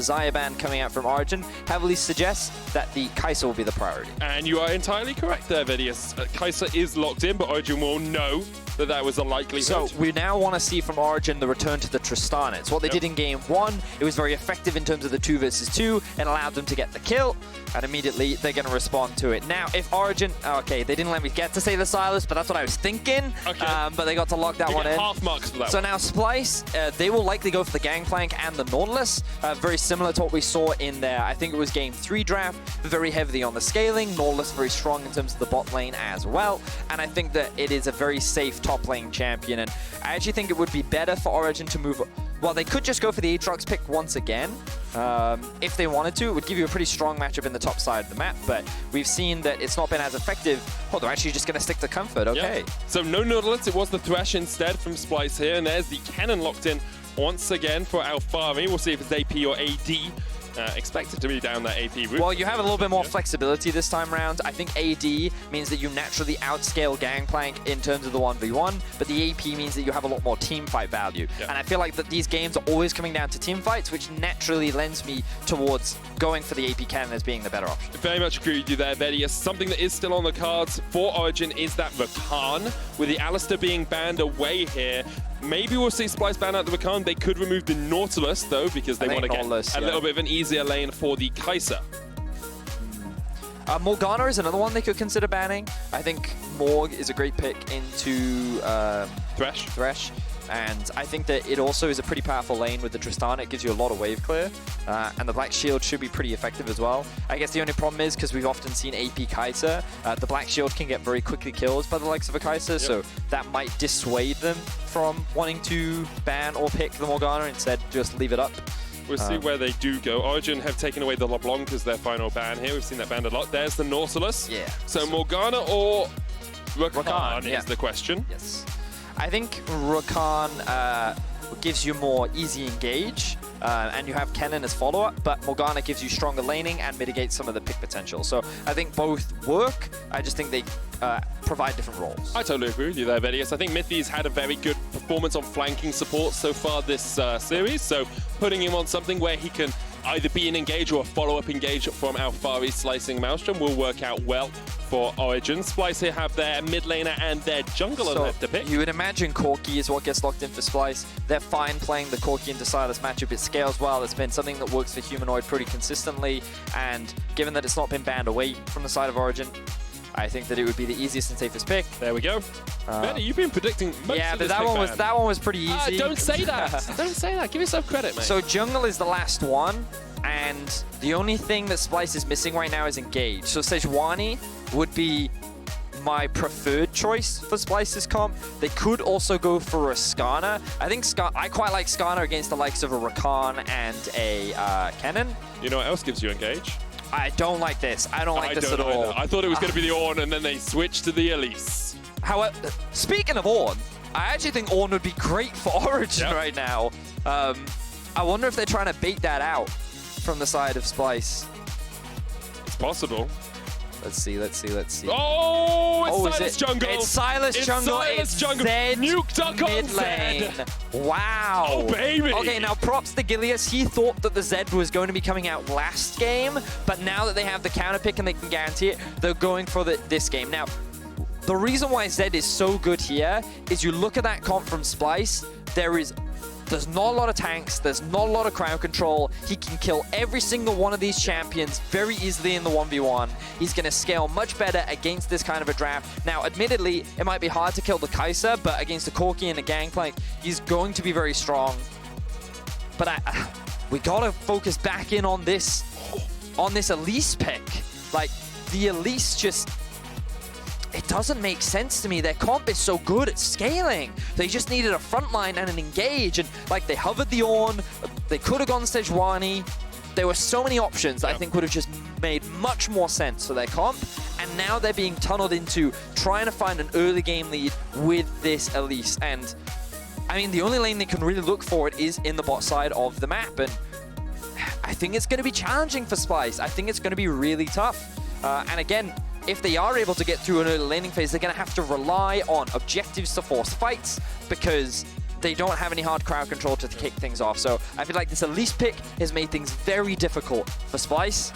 Xayah ban coming out from Origen heavily suggests that the Kaisa will be the priority. And you are entirely correct there, Vedius. Kaisa is locked in, but Origen will know that that was a likelihood. So we now want to see from Origen the return to the Tristana. It's what they did in game 1. It was very effective in terms of the 2 versus 2 and allowed them to get the kill. And immediately they're going to respond to it. Now, if Origen... Okay, they didn't let me get to say the Sylas, but that's what I was thinking. Okay. But they got to lock that one in. Half marks for that So one. now Splyce, they will likely go for the Gangplank and the Nautilus. Very similar to what we saw in their, I think it was game 3 draft. Very heavy on the scaling. Nautilus very strong in terms of the bot lane as well. And I think that it is a very safe top lane champion. And I actually think it would be better for Origen to move... Well, they could just go for the Aatrox pick once again. If they wanted to, it would give you a pretty strong matchup in the top side of the map, but we've seen that it's not been as effective. Oh, they're actually just going to stick to Comfort, okay. Yeah. So no Nautilus, it was the Thresh instead from Splyce here, and there's the Kennen locked in once again for Alphari. We'll see if it's AP or AD. Expected to be down that AP route. Well, you have a little bit more flexibility this time around. I think AD means that you naturally outscale Gangplank in terms of the 1v1, but the AP means that you have a lot more team fight value. Yeah. And I feel like that these games are always coming down to team fights, which naturally lends me towards going for the AP Cannon as being the better option. Very much agree with you there, Vedius. Something that is still on the cards for Origen is that Rakan. With the Alistar being banned away here, maybe we'll see Splyce ban out the Rakan. They could remove the Nautilus, though, because they want to get a little bit of an easier lane for the Kaisa. Morgana is another one they could consider banning. I think Morg is a great pick into Thresh. And I think that it also is a pretty powerful lane with the Tristana. It gives you a lot of wave clear. And the Black Shield should be pretty effective as well. I guess the only problem is, because we've often seen AP Kaisa, the Black Shield can get very quickly killed by the likes of a Kaisa, so that might dissuade them from wanting to ban or pick the Morgana, instead just leave it up. We'll see where they do go. Origen have taken away the LeBlanc as their final ban here. We've seen that banned a lot. There's the Nautilus. Yeah. So Morgana or Rakan is the question. Yes. I think Rakan gives you more easy engage, and you have Kennen as follow-up, but Morgana gives you stronger laning and mitigates some of the pick potential. So I think both work. I just think they provide different roles. I totally agree with you there, Vedius. I think Mithy's had a very good performance on flanking support so far this series, so putting him on something where he can either be an engage or a follow-up engage from Alphari slicing Maelstrom will work out well for Origen. Splyce here have their mid laner and their jungler left to pick. You would imagine Corki is what gets locked in for Splyce. They're fine playing the Corki into Sylas matchup. It scales well. It's been something that works for Humanoid pretty consistently, and given that it's not been banned away from the side of Origen, I think that it would be the easiest and safest pick. There we go. Benny, you've been predicting most of this that one was pretty easy. Don't say that. Don't say that. Give yourself credit, mate. So jungle is the last one, and the only thing that Splyce is missing right now is engage. So Sejuani would be my preferred choice for Splyce's comp. They could also go for a Skana. I think I quite like Skana against the likes of a Rakan and a Kennen. You know what else gives you engage? I don't like this. I don't like this at all. I thought it was going to be the Ornn, and then they switched to the Elise. However, speaking of Ornn, I actually think Ornn would be great for Origen right now. I wonder if they're trying to bait that out from the side of Splyce. It's possible. Let's see. Oh, it's Sylas jungle. It's Sylas jungle. It's jungle. Zed Nukeduck on mid lane. Zed. Wow. Oh, baby. Okay, now props to Gilius. He thought that the Zed was going to be coming out last game, but now that they have the counter pick and they can guarantee it, they're going for this game. Now, the reason why Zed is so good here is you look at that comp from Splyce, there's not a lot of tanks, there's not a lot of crowd control. He can kill every single one of these champions very easily in the 1v1. He's going to scale much better against this kind of a draft. Now, admittedly, it might be hard to kill the Kaisa, but against a Corki and a Gangplank, he's going to be very strong. But we got to focus back in on this Elise pick. Like, the Elise just... It doesn't make sense to me. Their comp is so good at scaling. They just needed a front line and an engage. And like they hovered the Ornn. They could have gone Sejuani. There were so many options that I think would have just made much more sense for their comp. And now they're being tunneled into trying to find an early game lead with this Elise. And I mean, the only lane they can really look for it is in the bot side of the map. And I think it's going to be challenging for Splyce. I think it's going to be really tough. And again, if they are able to get through an early laning phase, they're going to have to rely on objectives to force fights, because they don't have any hard crowd control to kick things off. So I feel like this Elise pick has made things very difficult for Splyce.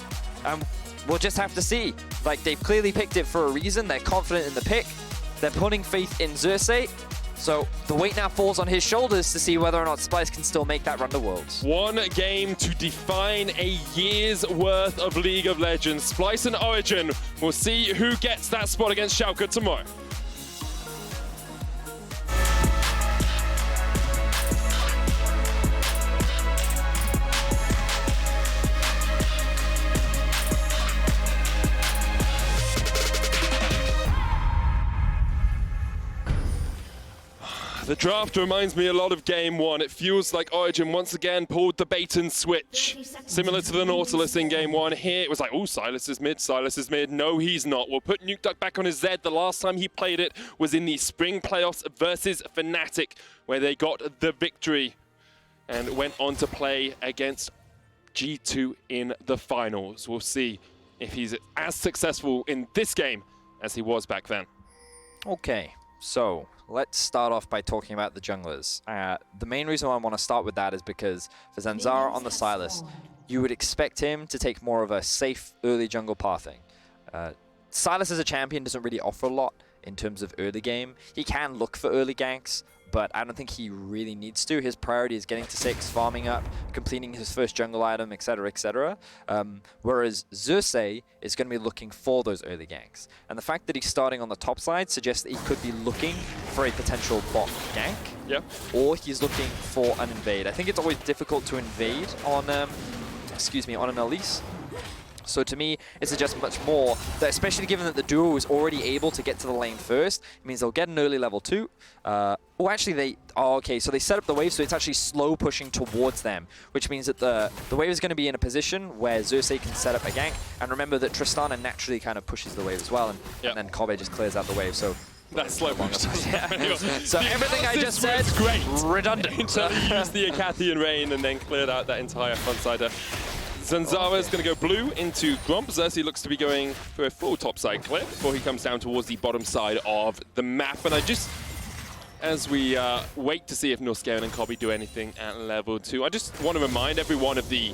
We'll just have to see. Like, they've clearly picked it for a reason. They're confident in the pick. They're putting faith in Xerxe. So the weight now falls on his shoulders to see whether or not Splyce can still make that run to Worlds. One game to define a year's worth of League of Legends. Splyce and Origen will see who gets that spot against Schalke tomorrow. The draft reminds me a lot of Game 1. It feels like Origen once again pulled the bait and switch. Similar to the Nautilus in Game 1. Here it was like, oh, Sylas is mid, Sylas is mid. No, he's not. We'll put Nukeduck back on his Z. The last time he played it was in the spring playoffs versus Fnatic, where they got the victory and went on to play against G2 in the finals. We'll see if he's as successful in this game as he was back then. Okay, so let's start off by talking about the junglers. The main reason why I want to start with that is because for Zanzarah on the Sylas, you would expect him to take more of a safe early jungle pathing. Sylas as a champion doesn't really offer a lot in terms of early game. He can look for early ganks, but I don't think he really needs to. His priority is getting to 6, farming up, completing his first jungle item, etc., etc. Whereas Xerxe is going to be looking for those early ganks. And the fact that he's starting on the top side suggests that he could be looking for a potential bot gank, or he's looking for an invade. I think it's always difficult to invade on, on an Elise. So to me, it suggests much more, that especially given that the duo is already able to get to the lane first, it means they'll get an early level 2. Okay, so they set up the wave, so it's actually slow pushing towards them, which means that the wave is going to be in a position where Xerxe can set up a gank. And remember that Tristana naturally kind of pushes the wave as well, and then Kobbe just clears out the wave. So that's slow push. So everything I just said, great. Redundant. Until he used the Acathian Rain and then cleared out that entire front-sider. Zanzarah is going to go blue into Gromp. Xerxe looks to be going for a full topside clip before he comes down towards the bottom side of the map. And I just, as we wait to see if Norskeren and Kobbe do anything at level 2, I just want to remind everyone of the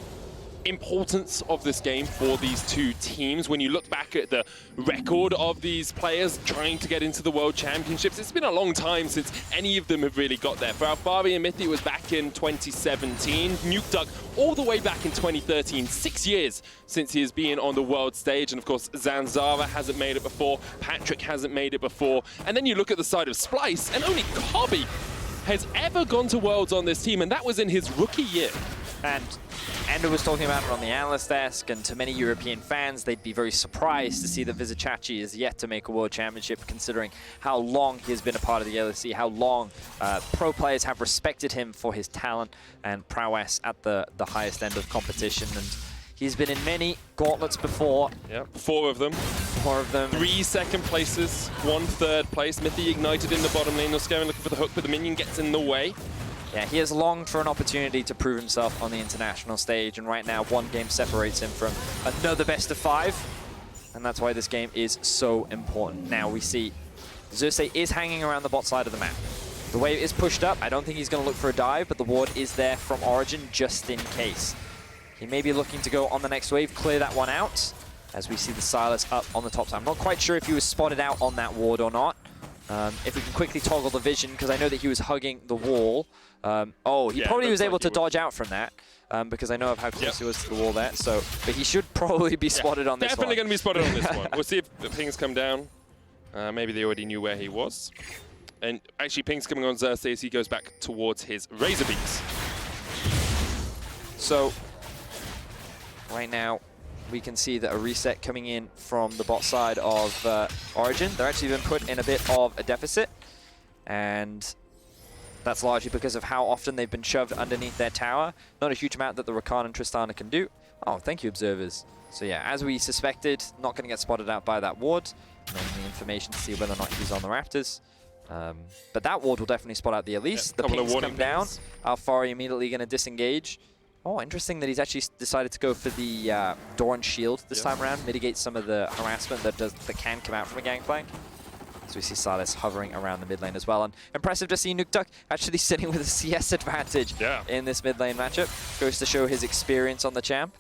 importance of this game for these two teams. When you look back at the record of these players trying to get into the World Championships, it's been a long time since any of them have really got there. For Alphari and Mithy, it was back in 2017. Nukeduck all the way back in 2013. 6 years since he has been on the world stage. And of course, Zanzarah hasn't made it before. Patrik hasn't made it before. And then you look at the side of Splyce, and only Kobbe has ever gone to Worlds on this team, and that was in his rookie year. And Ender was talking about it on the analyst desk, and to many European fans, they'd be very surprised to see that Vizicsacsi is yet to make a World Championship, considering how long he has been a part of the LEC, how long pro players have respected him for his talent and prowess at the highest end of competition. And he's been in many gauntlets before. Yep, 4 of them. 4 of them. 3 second places, 1 third place. Mithy ignited in the bottom lane. Norskeren looking for the hook, but the minion gets in the way. Yeah, he has longed for an opportunity to prove himself on the international stage, and right now 1 game separates him from another best of 5, and that's why this game is so important. Now we see Xerxe is hanging around the bot side of the map. The wave is pushed up. I don't think he's going to look for a dive, but the ward is there from Origen just in case. He may be looking to go on the next wave, clear that one out, as we see the Sylas up on the top side. I'm not quite sure if he was spotted out on that ward or not. If we can quickly toggle the vision, because I know that he was hugging the wall. He probably was able to dodge out from that, because I know of how close he was to the wall there. So, but he should probably be spotted on this one. Definitely going to be spotted on this one. We'll see if the pings come down. Maybe they already knew where he was. And actually, ping's coming on Xerxe as he goes back towards his Razor Beaks. So, right now, we can see that a reset coming in from the bot side of Origen. They're actually been put in a bit of a deficit, and that's largely because of how often they've been shoved underneath their tower. Not a huge amount that the Rakan and Tristana can do. Oh, thank you, observers. So yeah, as we suspected, not going to get spotted out by that ward. No information to see whether or not he's on the Raptors. But that ward will definitely spot out the Elise. The pings come down. Alphari immediately going to disengage. Oh, interesting that he's actually decided to go for the Doran shield this time around, mitigate some of the harassment that can come out from a Gangplank. So we see Sylas hovering around the mid lane as well. And impressive to see Nukeduck actually sitting with a CS advantage in this mid lane matchup. Goes to show his experience on the champ.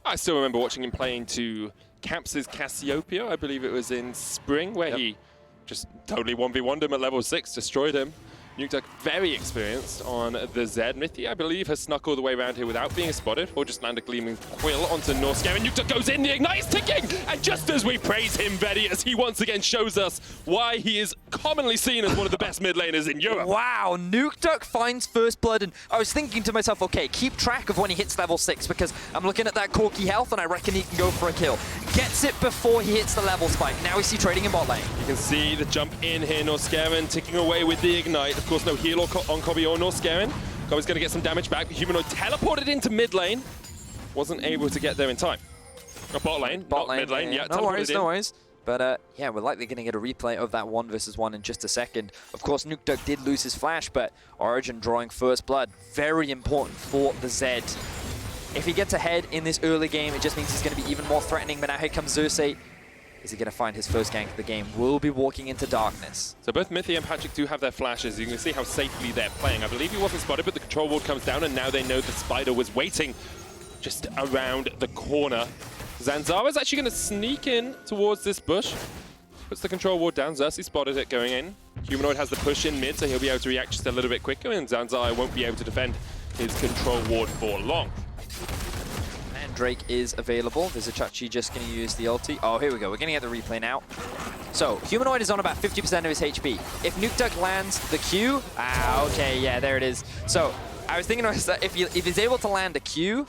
I still remember watching him playing to Camps's Cassiopeia, I believe it was in spring, where he just totally 1v1'd him at level 6, destroyed him. Nukeduck very experienced on the Zed. Mithy, I believe, has snuck all the way around here without being spotted, or just land a Gleaming Quill onto Norskeren. Nukeduck goes in, the Ignite is ticking! And just as we praise him, Vedius, he once again shows us why he is commonly seen as one of the best mid laners in Europe. Wow, Nukeduck finds first blood, and I was thinking to myself, okay, keep track of when he hits level 6, because I'm looking at that Corki health, and I reckon he can go for a kill. Gets it before he hits the level spike. Now we see trading in bot lane. You can see the jump in here, Norskeren ticking away with the Ignite. Of course, no heal on Kobbe or Norskeren. Kobbe's going to get some damage back. Humanoid teleported into mid lane. Wasn't able to get there in time. Bot lane, not mid lane. Yeah, no worries, no worries. But yeah, we're likely going to get a replay of that 1 versus 1 in just a second. Of course, Nukeduck did lose his flash, but Origen drawing first blood. Very important for the Zed. If he gets ahead in this early game, it just means he's going to be even more threatening. But now here comes Xerxe. Is he going to find his first gank of the game? Will be walking into darkness. So both Mithy and Patrik do have their flashes. You can see how safely they're playing. I believe he wasn't spotted, but the control ward comes down, and now they know the spider was waiting just around the corner. Zanzarah's actually going to sneak in towards this bush. Puts the control ward down. Xerxe spotted it going in. Humanoid has the push in mid, so he'll be able to react just a little bit quicker, and Zanzarah won't be able to defend his control ward for long. Drake is available. Vizicsacsi just going to use the ulti. Oh, here we go. We're going to get the replay now. So, Humanoid is on about 50% of his HP. If Nukeduck lands the Q... Ah, okay, yeah, there it is. So, I was thinking if he's able to land a Q,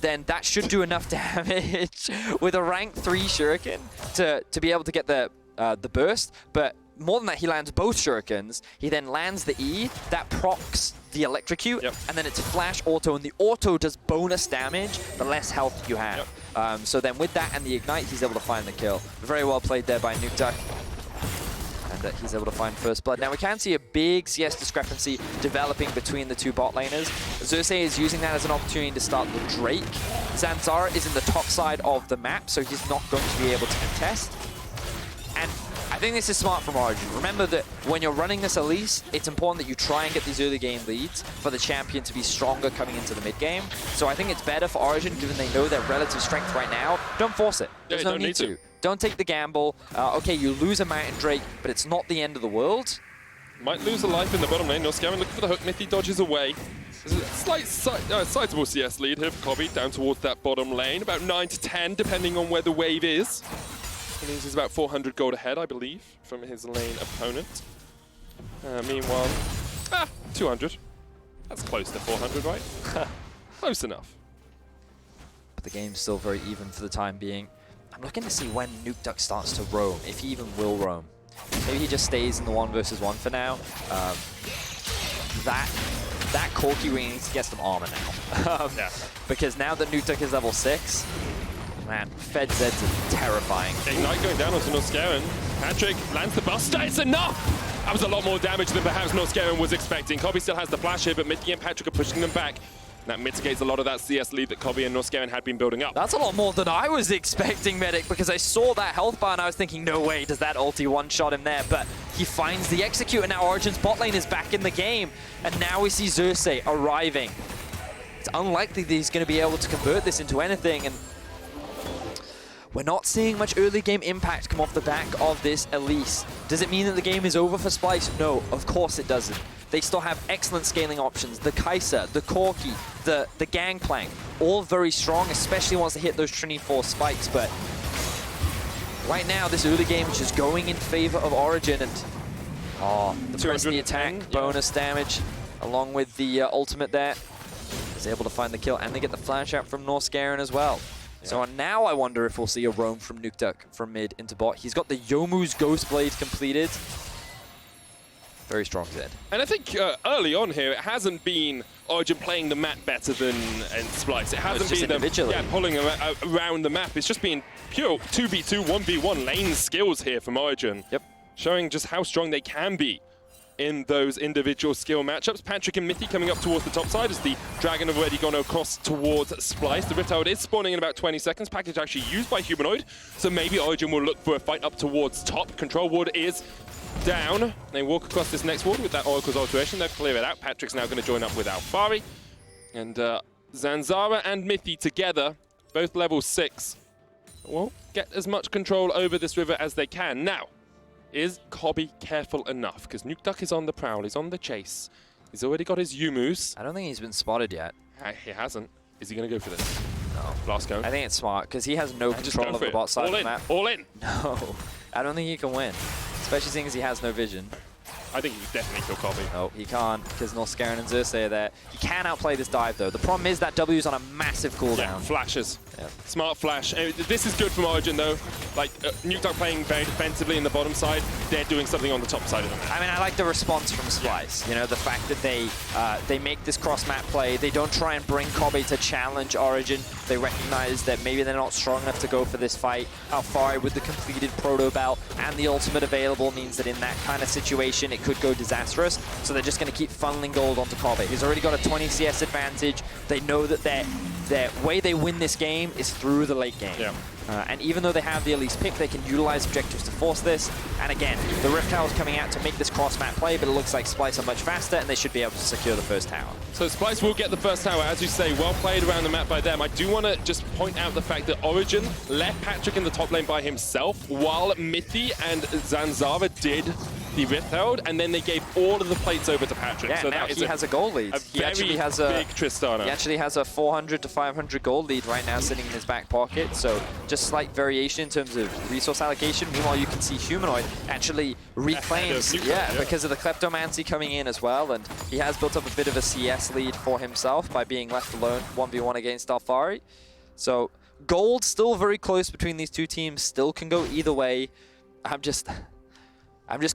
then that should do enough damage with a rank 3 Shuriken to be able to get the burst. But more than that, he lands both Shurikens. He then lands the E. That procs the electrocute, and then it's flash auto, and the auto does bonus damage the less health you have. So then with that and the ignite, he's able to find the kill. Very well played there by Nukeduck. And he's able to find first blood. Now we can see a big CS discrepancy developing between the two bot laners. Xerxe is using that as an opportunity to start the Drake. Zanzarah is in the top side of the map, so he's not going to be able to contest. And I think this is smart from Origen. Remember that when you're running this Elise, it's important that you try and get these early game leads for the champion to be stronger coming into the mid game. So I think it's better for Origen, given they know their relative strength right now. Don't force it. There's no need to. Don't take the gamble. Okay, you lose a Mountain Drake, but it's not the end of the world. Might lose a life in the bottom lane. Norskeren looking for the hook. Mithy dodges away. There's a slight sizable CS lead here for Kobbe down towards that bottom lane. About 9 to 10, depending on where the wave is. He's about 400 gold ahead, I believe, from his lane opponent. Meanwhile, 200. That's close to 400, right? Close enough. But the game's still very even for the time being. I'm looking to see when Nukeduck starts to roam, if he even will roam. Maybe he just stays in the 1 versus 1 for now. That Corki ring needs to get some armor now. Because now that Nukeduck is level 6, man, Fed Zeds are terrifying. Ignite going down onto Norskeren. Patrik lands the buster. It's enough! That was a lot more damage than perhaps Norskeren was expecting. Kobbe still has the flash here, but Mithy and Patrik are pushing them back. That mitigates a lot of that CS lead that Kobbe and Norskeren had been building up. That's a lot more than I was expecting, Medic, because I saw that health bar and I was thinking, no way, does that ulti one-shot him there? But he finds the execute, and now Origen's bot lane is back in the game. And now we see Xerxe arriving. It's unlikely that he's going to be able to convert this into anything, and we're not seeing much early game impact come off the back of this Elise. Does it mean that the game is over for Splyce? No, of course it doesn't. They still have excellent scaling options. The Kaisa, the Corki, the Gangplank, all very strong, especially once they hit those Trinity 4 spikes. But right now, this early game is just going in favor of Origen. And the press the attack, bonus damage, along with the ultimate there, is able to find the kill, and they get the flash out from Norskeren as well. So now I wonder if we'll see a roam from Nukeduck from mid into bot. He's got the Youmuu's Ghost Blade completed. Very strong Zed. And I think early on here, it hasn't been Origen playing the map better than in Splyce. It hasn't been them pulling around the map. It's just been pure 2v2, 1v1 lane skills here from Origen. Showing just how strong they can be in those individual skill matchups. Patrik and Mithy coming up towards the top side as the Dragon have already gone across towards Splyce. The Rift Herald is spawning in about 20 seconds. Package actually used by Humanoid, so maybe Origen will look for a fight up towards top. Control ward is down. They walk across this next ward with that Oracle's Alteration. They'll clear it out. Patrik's now going to join up with Alphari. And Zanzarah and Mithy together, both level 6, will get as much control over this river as they can. Now, is Kobbe careful enough? Because Nukeduck is on the prowl. He's on the chase. He's already got his Yumus. I don't think he's been spotted yet. He hasn't. Is he going to go for this? No. Last go? I think it's smart, because he has no control of the bot side of the map. All in! No, I don't think he can win. Especially seeing as he has no vision. I think he can definitely kill Kobbe. No, he can't, because Norskeren and Xerxe are there. He can outplay this dive, though. The problem is that W's on a massive cooldown. Yeah, flashes. Yep. Smart flash. This is good from Origen, though. Like, Nukeduck playing very defensively in the bottom side. They're doing something on the top side of the map. I mean, I like the response from Splyce. You know, the fact that they make this cross-map play. They don't try and bring Kobbe to challenge Origen. They recognize that maybe they're not strong enough to go for this fight. Alphari with the completed proto belt and the ultimate available means that in that kind of situation, it could go disastrous. So they're just going to keep funneling gold onto Kobbe. He's already got a 20 CS advantage. They know that their way they win this game is through the late game. Yeah. And even though they have the Elise pick, they can utilize objectives to force this. And again, the Rift Tower is coming out to make this cross-map play, but it looks like Splyce are much faster, and they should be able to secure the first tower. So Splyce will get the first tower, as you say, well played around the map by them. I do want to just point out the fact that Origen left Patrik in the top lane by himself, while Mithy and Zanzarah did the Rift Herald, and then they gave all of the plates over to Patrik. Yeah, so now that he has a gold lead. He actually has a big Tristana. He actually has a 400 to 500 gold lead right now sitting in his back pocket, so just slight variation in terms of resource allocation. Meanwhile, you can see Humanoid actually reclaims, because of the Kleptomancy coming in as well, and he has built up a bit of a CS lead for himself by being left alone 1v1 against Alphari. So gold still very close between these two teams, still can go either way. I'm just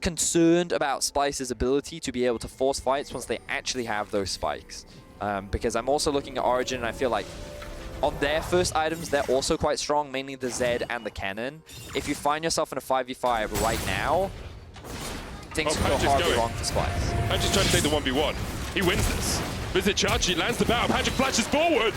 concerned about Splyce's ability to be able to force fights once they actually have those spikes. Because I'm also looking at Origen, and I feel like on their first items, they're also quite strong, mainly the Zed and the Kennen. If you find yourself in a 5v5 right now, things can go horribly wrong for Splyce. Patrik's trying to take the 1v1. He wins this. Vizicsacsi lands the bow. Patrik flashes forward.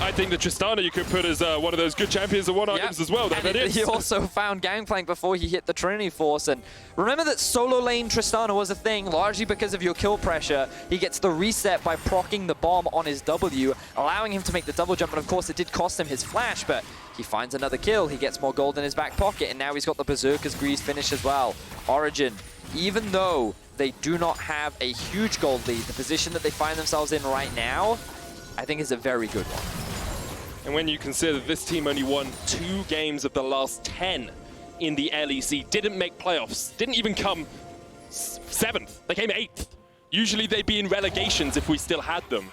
I think the Tristana you could put as one of those good champions of one items as well. He also found Gangplank before he hit the Trinity Force. And remember that solo lane Tristana was a thing, largely because of your kill pressure. He gets the reset by proccing the bomb on his W, allowing him to make the double jump. And of course, it did cost him his flash, but he finds another kill. He gets more gold in his back pocket, and now he's got the Berserker's Grease finish as well. Origen, even though they do not have a huge gold lead, the position that they find themselves in right now, I think is a very good one. And when you consider this team only won 2 games of the last 10 in the LEC, didn't make playoffs, didn't even come 7th, they came 8th. Usually they'd be in relegations if we still had them.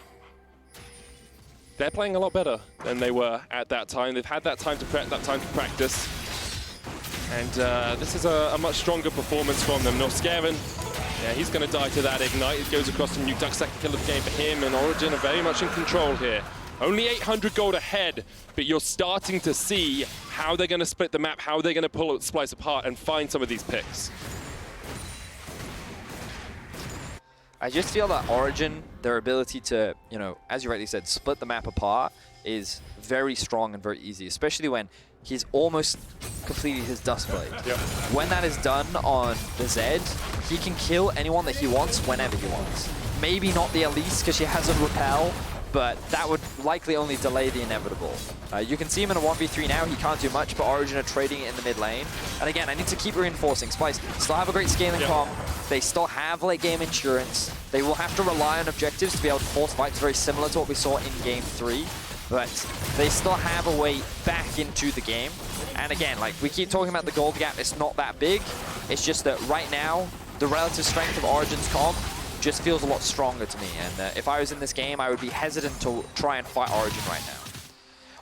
They're playing a lot better than they were at that time. They've had that time to practice. And this is a much stronger performance from them. Norskeren, yeah, he's going to die to that Ignite. It goes across to Nukeduck, second kill of the game for him, and Origen are very much in control here. Only 800 gold ahead, but you're starting to see how they're going to split the map, how they're going to pull Splyce apart and find some of these picks. I just feel that Origen, their ability to, you know, as you rightly said, split the map apart is very strong and very easy, especially when he's almost completed his Dust Blade. Yep. When that is done on the Zed, he can kill anyone that he wants whenever he wants. Maybe not the Elise because she has a repel, but that would likely only delay the inevitable. You can see him in a 1v3 now. He can't do much, but Origen are trading it in the mid lane. And again, I need to keep reinforcing. Splyce still have a great scaling comp. They still have late game insurance. They will have to rely on objectives to be able to force fights, very similar to what we saw in game 3. But they still have a way back into the game. And again, like we keep talking about the gold gap, it's not that big. It's just that right now, the relative strength of Origen's comp just feels a lot stronger to me, and if I was in this game, I would be hesitant to try and fight Origen right now.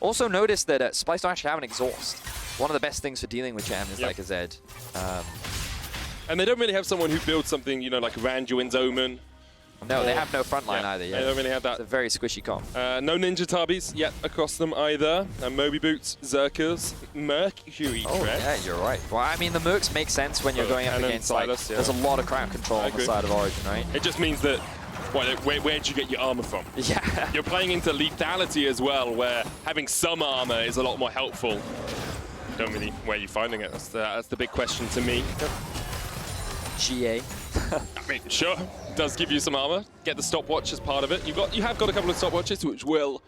Also notice that Splyce don't actually have an exhaust. One of the best things for dealing with Jam is like a Zed. And they don't really have someone who builds something, you know, like Randuin's Omen. No, they have no frontline either. Yeah, they don't really have that. It's a very squishy comp. No Ninja Tabis yet across them either. Moby Boots, Xerxes, Mercury Thresh. Oh, yeah, you're right. Well, I mean, the Mercs make sense when you're going up against, Sylas, there's a lot of crowd control on the side of Origen, right? It just means that, where'd you get your armor from? Yeah. You're playing into lethality as well, where having some armor is a lot more helpful. Don't really, where are you finding it? That's the big question to me. GA. I mean, sure, does give you some armor. Get the stopwatch as part of it. You have got a couple of stopwatches which will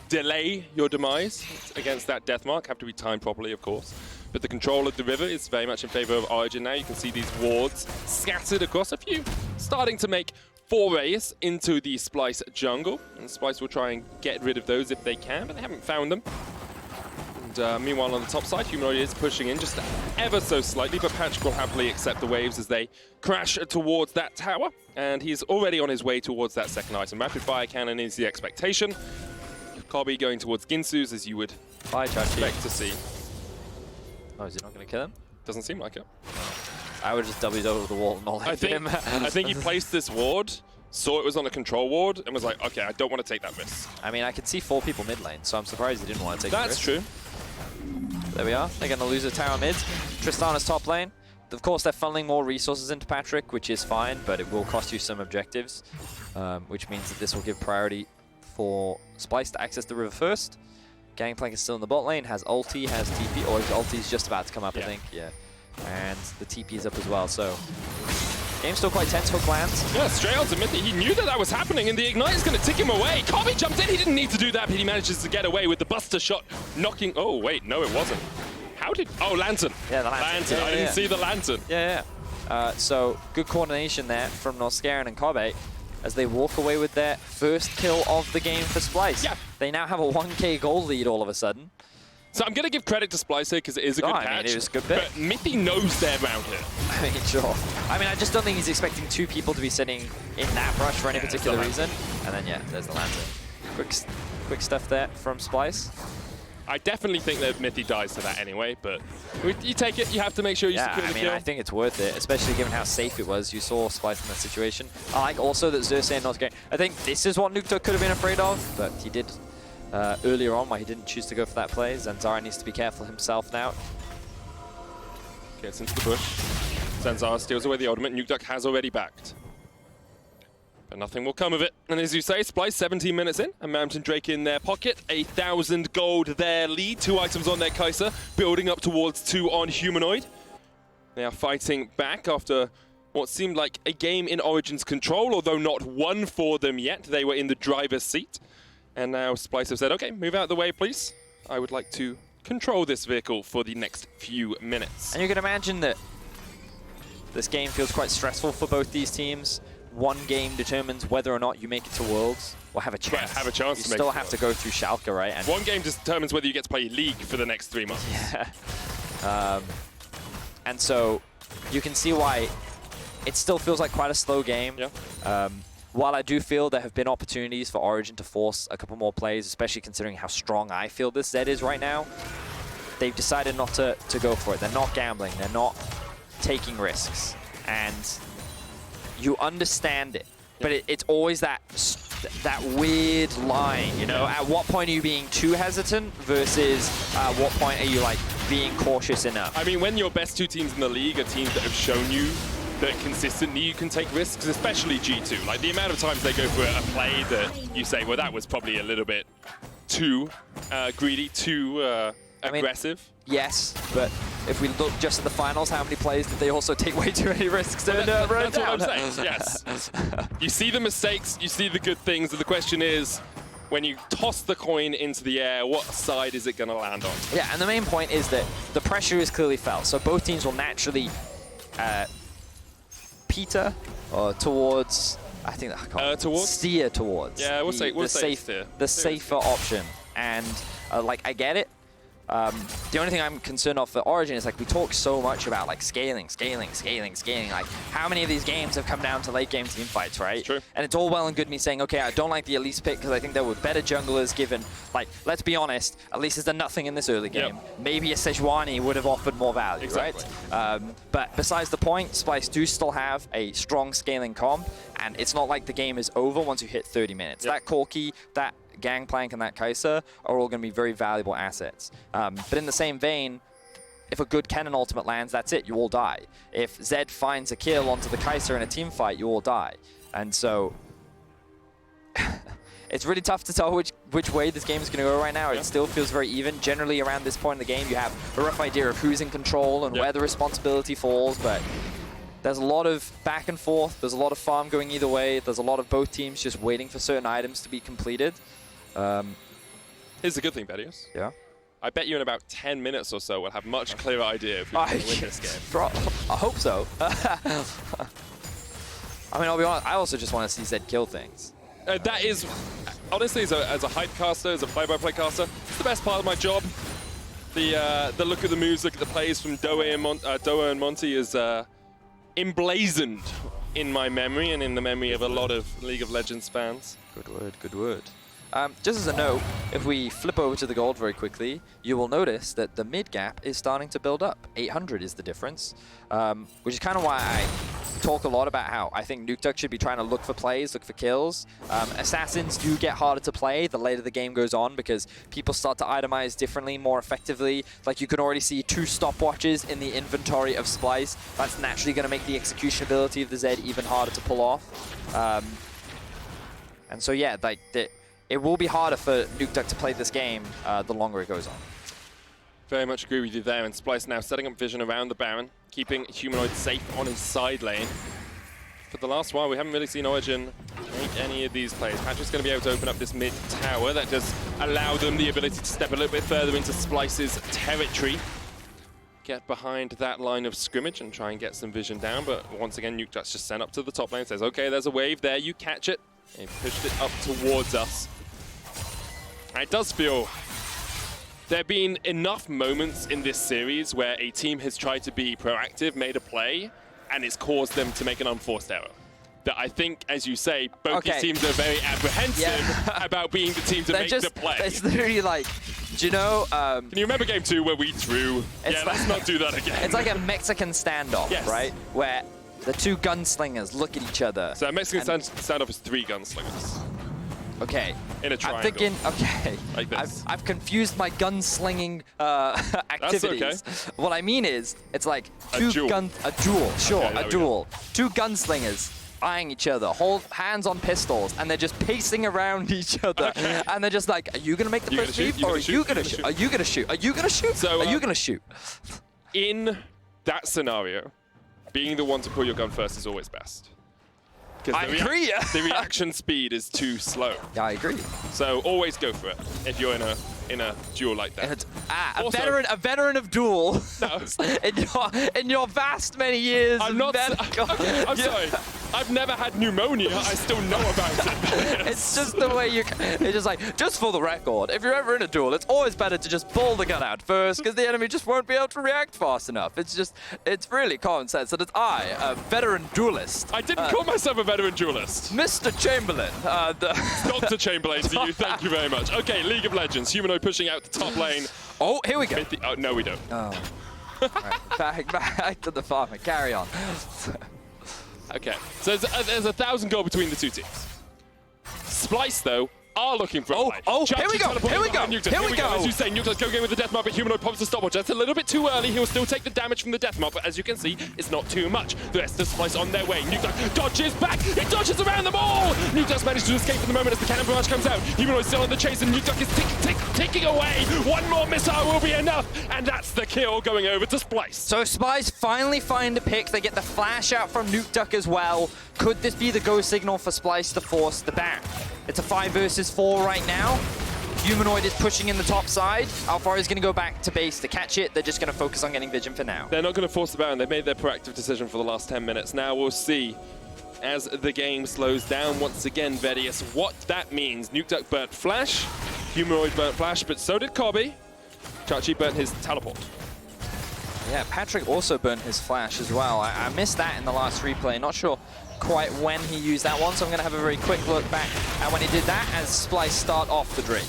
delay your demise against that death mark. Have to be timed properly, of course. But the control of the river is very much in favor of Origen now. You can see these wards scattered across a few, starting to make forays into the Splyce jungle. And Splyce will try and get rid of those if they can, but they haven't found them. And meanwhile, on the top side, Humanoid is pushing in just ever so slightly, but Patrik will happily accept the waves as they crash towards that tower. And he's already on his way towards that second item. Rapid fire cannon is the expectation. Kobbe going towards Ginsu's, as you would expect to see. Oh, is he not going to kill him? Doesn't seem like it. I would just W'd over the wall and not let him. I think he placed this ward, saw it was on a control ward, and was like, okay, I don't want to take that risk. I mean, I can see 4 people mid lane, so I'm surprised he didn't want to take the risk. That's true. There we are. They're going to lose a tower mid. Tristana's top lane. Of course, they're funneling more resources into Patrik, which is fine, but it will cost you some objectives, which means that this will give priority for Splyce to access the river first. Gangplank is still in the bot lane, has ulti, has TP, or his ulti is just about to come up, I think. Yeah. And the TP is up as well, so game's still quite tense. Hook lands. Yeah, straight on to Mithy. He knew that that was happening, and the Ignite is going to tick him away. Kobbe jumps in. He didn't need to do that, but he manages to get away with the Buster shot, knocking... Oh, wait, no, it wasn't. How did... Oh, Lantern. Yeah, the Lantern. I didn't see the Lantern. Yeah. So, good coordination there from Norskeren and Kobbe as they walk away with their first kill of the game for Splyce. Yeah. They now have a 1k goal lead all of a sudden. So I'm going to give credit to Splyce here because it is a good catch. I mean, it was a good bit. But Mithy knows they're around here. I mean, sure. I mean, I just don't think he's expecting 2 people to be sitting in that brush for any particular reason. And then, yeah, there's the Lantern. Quick stuff there from Splyce. I definitely think that Mithy dies to that anyway, but you take it, you have to make sure you secure the kill. I think it's worth it, especially given how safe it was. You saw Splyce in that situation. I like also that Xerxe and Norskeren. I think this is what Nukeduck could have been afraid of, but he did earlier on why he didn't choose to go for that play. Zanzarah needs to be careful himself now. Gets into the bush. Zanzarah steals away the ultimate. Nukeduck has already backed. But nothing will come of it. And as you say, Splyce 17 minutes in, a Mountain Drake in their pocket, 1,000 gold their lead, 2 items on their Kaisa, building up towards 2 on Humanoid. They are fighting back after what seemed like a game in Origen's control, although not one for them yet. They were in the driver's seat. And now Splyce have said, okay, move out of the way, please. I would like to control this vehicle for the next few minutes. And you can imagine that this game feels quite stressful for both these teams. One game determines whether or not you make it to Worlds or have a chance. Have a chance you to make still it have to go through Schalke, right? And one game determines whether you get to play League for the next 3 months. Yeah. And so you can see why it still feels like quite a slow game. Yeah. While I do feel there have been opportunities for Origen to force a couple more plays, especially considering how strong I feel this Zed is right now, they've decided not to go for it. They're not gambling. They're not taking risks. And you understand it, but it's always that weird line, you know? At what point are you being too hesitant versus what point are you like being cautious enough? I mean, when your best 2 teams in the league are teams that have shown you that consistently you can take risks, especially G2. Like the amount of times they go for a play that you say, well, that was probably a little bit too greedy, too aggressive. Yes, but if we look just at the finals, how many plays did they also take way too many risks and run That's down? what I'm saying, yes. You see the mistakes, you see the good things, and the question is, when you toss the coin into the air, what side is it going to land on? Yeah, and the main point is that the pressure is clearly felt, so both teams will naturally peter towards, I think steer towards. Yeah, we'll say steer. The safer option, and like I get it. The only thing I'm concerned of for Origen is like we talk so much about like scaling. Like how many of these games have come down to late game team fights, right? True. And it's all well and good me saying, okay, I don't like the Elise pick because I think there were better junglers given, like, let's be honest, Elise has done nothing in this early game. Maybe a Sejuani would have offered more value, right? But besides the point, Splyce do still have a strong scaling comp, and it's not like the game is over once you hit 30 minutes. That Corki, that Gangplank and that Kaisa are all going to be very valuable assets. But in the same vein, if a good Kennen ultimate lands, that's it, you all die. If Zed finds a kill onto the Kaisa in a team fight, you all die. And so it's really tough to tell which way this game is going to go right now. It still feels very even. Generally around this point in the game, you have a rough idea of who's in control and where the responsibility falls, but there's a lot of back and forth. There's a lot of farm going either way. There's a lot of both teams just waiting for certain items to be completed. Here's the good thing, Vedius. Yeah. I bet you in about 10 minutes or so we'll have much clearer idea if we're going to win this game. I hope so. I mean, I'll be honest, I also just want to see Zed kill things. That is, honestly, as a hype caster, as a play-by-play caster, it's the best part of my job. The look of the moves, look at the plays from Doe and Monty is emblazoned in my memory and in the memory of a lot of League of Legends fans. Good word, good word. Just as a note, if we flip over to the gold very quickly, you will notice that the mid gap is starting to build up. 800 is the difference, which is kind of why I talk a lot about how I think Nukeduck should be trying to look for plays, look for kills. Assassins do get harder to play the later the game goes on because people start to itemize differently, more effectively. Like you can already see 2 stopwatches in the inventory of Splyce. That's naturally going to make the execution ability of the Zed even harder to pull off. And so yeah, like it will be harder for Nukeduck to play this game the longer it goes on. Very much agree with you there, and Splyce now setting up vision around the Baron, keeping Humanoid safe on his side lane. For the last while, we haven't really seen Origen make any of these plays. Patrik's going to be able to open up this mid tower. That does allow them the ability to step a little bit further into Splyce's territory. Get behind that line of scrimmage and try and get some vision down, but once again, Nukeduck's just sent up to the top lane, says, okay, there's a wave there, you catch it. He pushed it up towards us. And it does feel there have been enough moments in this series where a team has tried to be proactive, made a play, and it's caused them to make an unforced error. That I think, as you say, both these teams are very apprehensive about being the team to make the play. It's literally like, do you know... Can you remember game 2 where we drew? Yeah, let's not do that again. It's like a Mexican standoff, right? Where the 2 gunslingers look at each other. So a Mexican standoff is 3 gunslingers. Okay. In a triangle. I'm thinking, okay. Like this. I've confused my gunslinging activities. That's okay. What I mean is, it's like a duel, sure, okay, a duel. 2 gunslingers eyeing each other, hold hands on pistols, and they're just pacing around each other. Okay. And they're just like, are you gonna make the first move, or are you gonna shoot? Are you gonna shoot? Are you gonna shoot? So, are you gonna shoot? In that scenario, being the one to pull your gun first is always best. I agree. The reaction speed is too slow. Yeah, I agree. So always go for it if you're in a duel like that. A veteran of duel. No. in your vast many years. I'm sorry. I've never had pneumonia. I still know about it. It's just the way you. It's just like, just for the record, if you're ever in a duel, it's always better to just pull the gun out first, because the enemy just won't be able to react fast enough. It's really common sense. And it's a veteran duelist. I didn't call myself a veteran duelist. Mr. Chamberlain. Dr. Chamberlain to you. Thank you very much. Okay, League of Legends. Humanoid pushing out the top lane. Oh, here we go. Oh, no, we don't. Oh. Right, back to the farmer. Carry on. Okay, so there's 1,000 gold between the 2 teams. Splyce, though, are looking for a play. Here we go. Here we go. As you say, Nukeduck go with the death mark, but Humanoid pops the stopwatch. That's a little bit too early. He'll still take the damage from the death mark, but as you can see, it's not too much. The rest of Splyce on their way. Nukeduck dodges back. He dodges around them all. Nukeduck's managed to escape for the moment as the cannon barrage comes out. Humanoid still on the chase, and Nukeduck is ticking away. One more missile will be enough, and that's the kill going over to Splyce. So Splyce finally find a pick. They get the flash out from Nukeduck as well. Could this be the go signal for Splyce to force the ban? It's a 5 versus 4 right now. Humanoid is pushing in the top side. Alphari is going to go back to base to catch it. They're just going to focus on getting vision for now. They're not going to force the Baron. They've made their proactive decision for the last 10 minutes. Now we'll see, as the game slows down once again, Vedius, what that means. Nukeduck burnt Flash, Humanoid burnt Flash, but so did Kobbe. Xerxe burnt his teleport. Yeah, Patrik also burnt his Flash as well. I missed that in the last replay. Not sure quite when he used that one, so I'm going to have a very quick look back at when he did that as Splyce start off the Drake.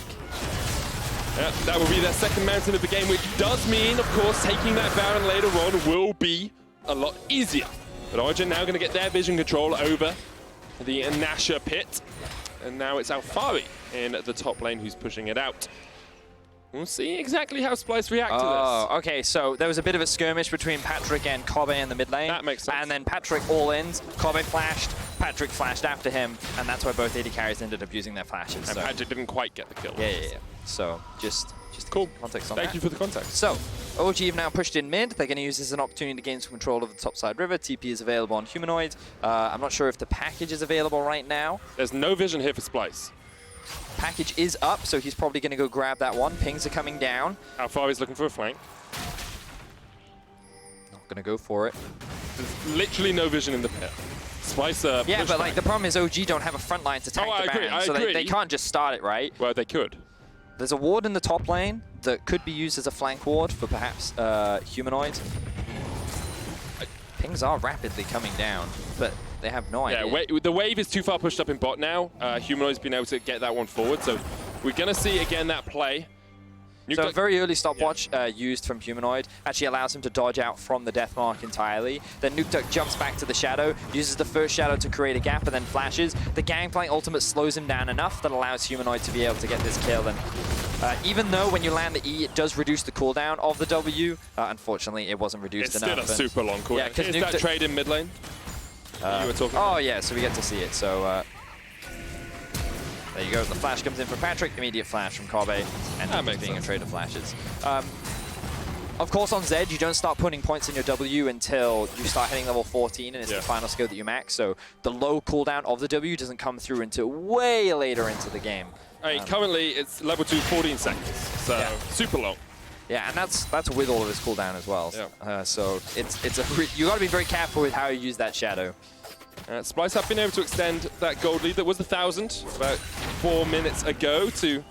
Yeah, that will be their second mountain of the game, which does mean, of course, taking that Baron later on will be a lot easier. But Origen now going to get their vision control over the Nasha pit, and now it's Alphari in the top lane who's pushing it out. We'll see exactly how Splyce react to this. Oh, okay, so there was a bit of a skirmish between Patrik and Kobbe in the mid lane. That makes sense. And then Patrik all-ins, Kobbe flashed, Patrik flashed after him, and that's why both AD carries ended up using their flashes. And Patrik didn't quite get the kill. Yeah. So just just Cool. context on Thank that. you for the context. So, OG have now pushed in mid. They're going to use this as an opportunity to gain some control of the topside river. TP is available on Humanoid. I'm not sure if the package is available right now. There's no vision here for Splyce. Package is up, so he's probably going to go grab that one. Pings are coming down. Alphari is looking for a flank. Not going to go for it. There's literally no vision in the pit. Splyce Yeah, but like the problem is OG don't have a front line to tank the Baron, so they can't just start it, right? Well, they could. There's a ward in the top lane that could be used as a flank ward for perhaps Humanoid. Pings are rapidly coming down, but they have no idea. Yeah, the wave is too far pushed up in bot now. Humanoid's been able to get that one forward, so we're going to see again that play. So a very early stopwatch used from Humanoid actually allows him to dodge out from the death mark entirely. Then Nukeduck jumps back to the shadow, uses the first shadow to create a gap and then flashes. The Gangplank ultimate slows him down enough that allows Humanoid to be able to get this kill. And even though when you land the E, it does reduce the cooldown of the W, unfortunately it wasn't reduced enough. It's still a super long cooldown. Yeah, is that trade in mid lane? You were talking about? Oh yeah, so we get to see it. So there you go. The flash comes in from Patrik. Immediate flash from Kobbe, and that makes being a trade of flashes. Of course, on Zed, you don't start putting points in your W until you start hitting level 14, and it's the final skill that you max. So the low cooldown of the W doesn't come through until way later into the game. Currently, it's level 2, 14 seconds, so super long. Yeah, and that's with all of his cooldown as well. Yeah. So you got to be very careful with how you use that shadow. Splyce have been able to extend that gold lead that was 1,000 about 4 minutes ago to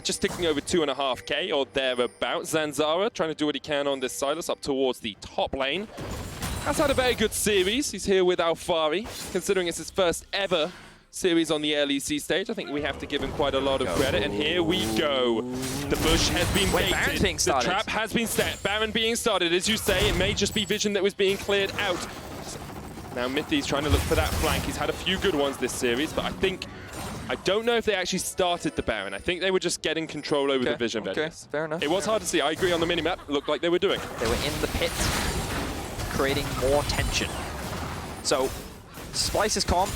just ticking over 2.5k or thereabouts. Zanzarah trying to do what he can on this Sylas up towards the top lane. Has had a very good series. He's here with Alphari. Considering it's his first ever series on the LEC stage, I think we have to give him quite a lot of credit. And here we go. The bush has been baited. The trap has been set. Baron being started. As you say, it may just be vision that was being cleared out. Now Mithy's trying to look for that flank. He's had a few good ones this series, but I don't know if they actually started the Baron. I think they were just getting control over the vision. Vedius. Fair enough. It was hard to see. I agree on the minimap. It looked like they were doing. They were in the pit, creating more tension. So, Splyce's comp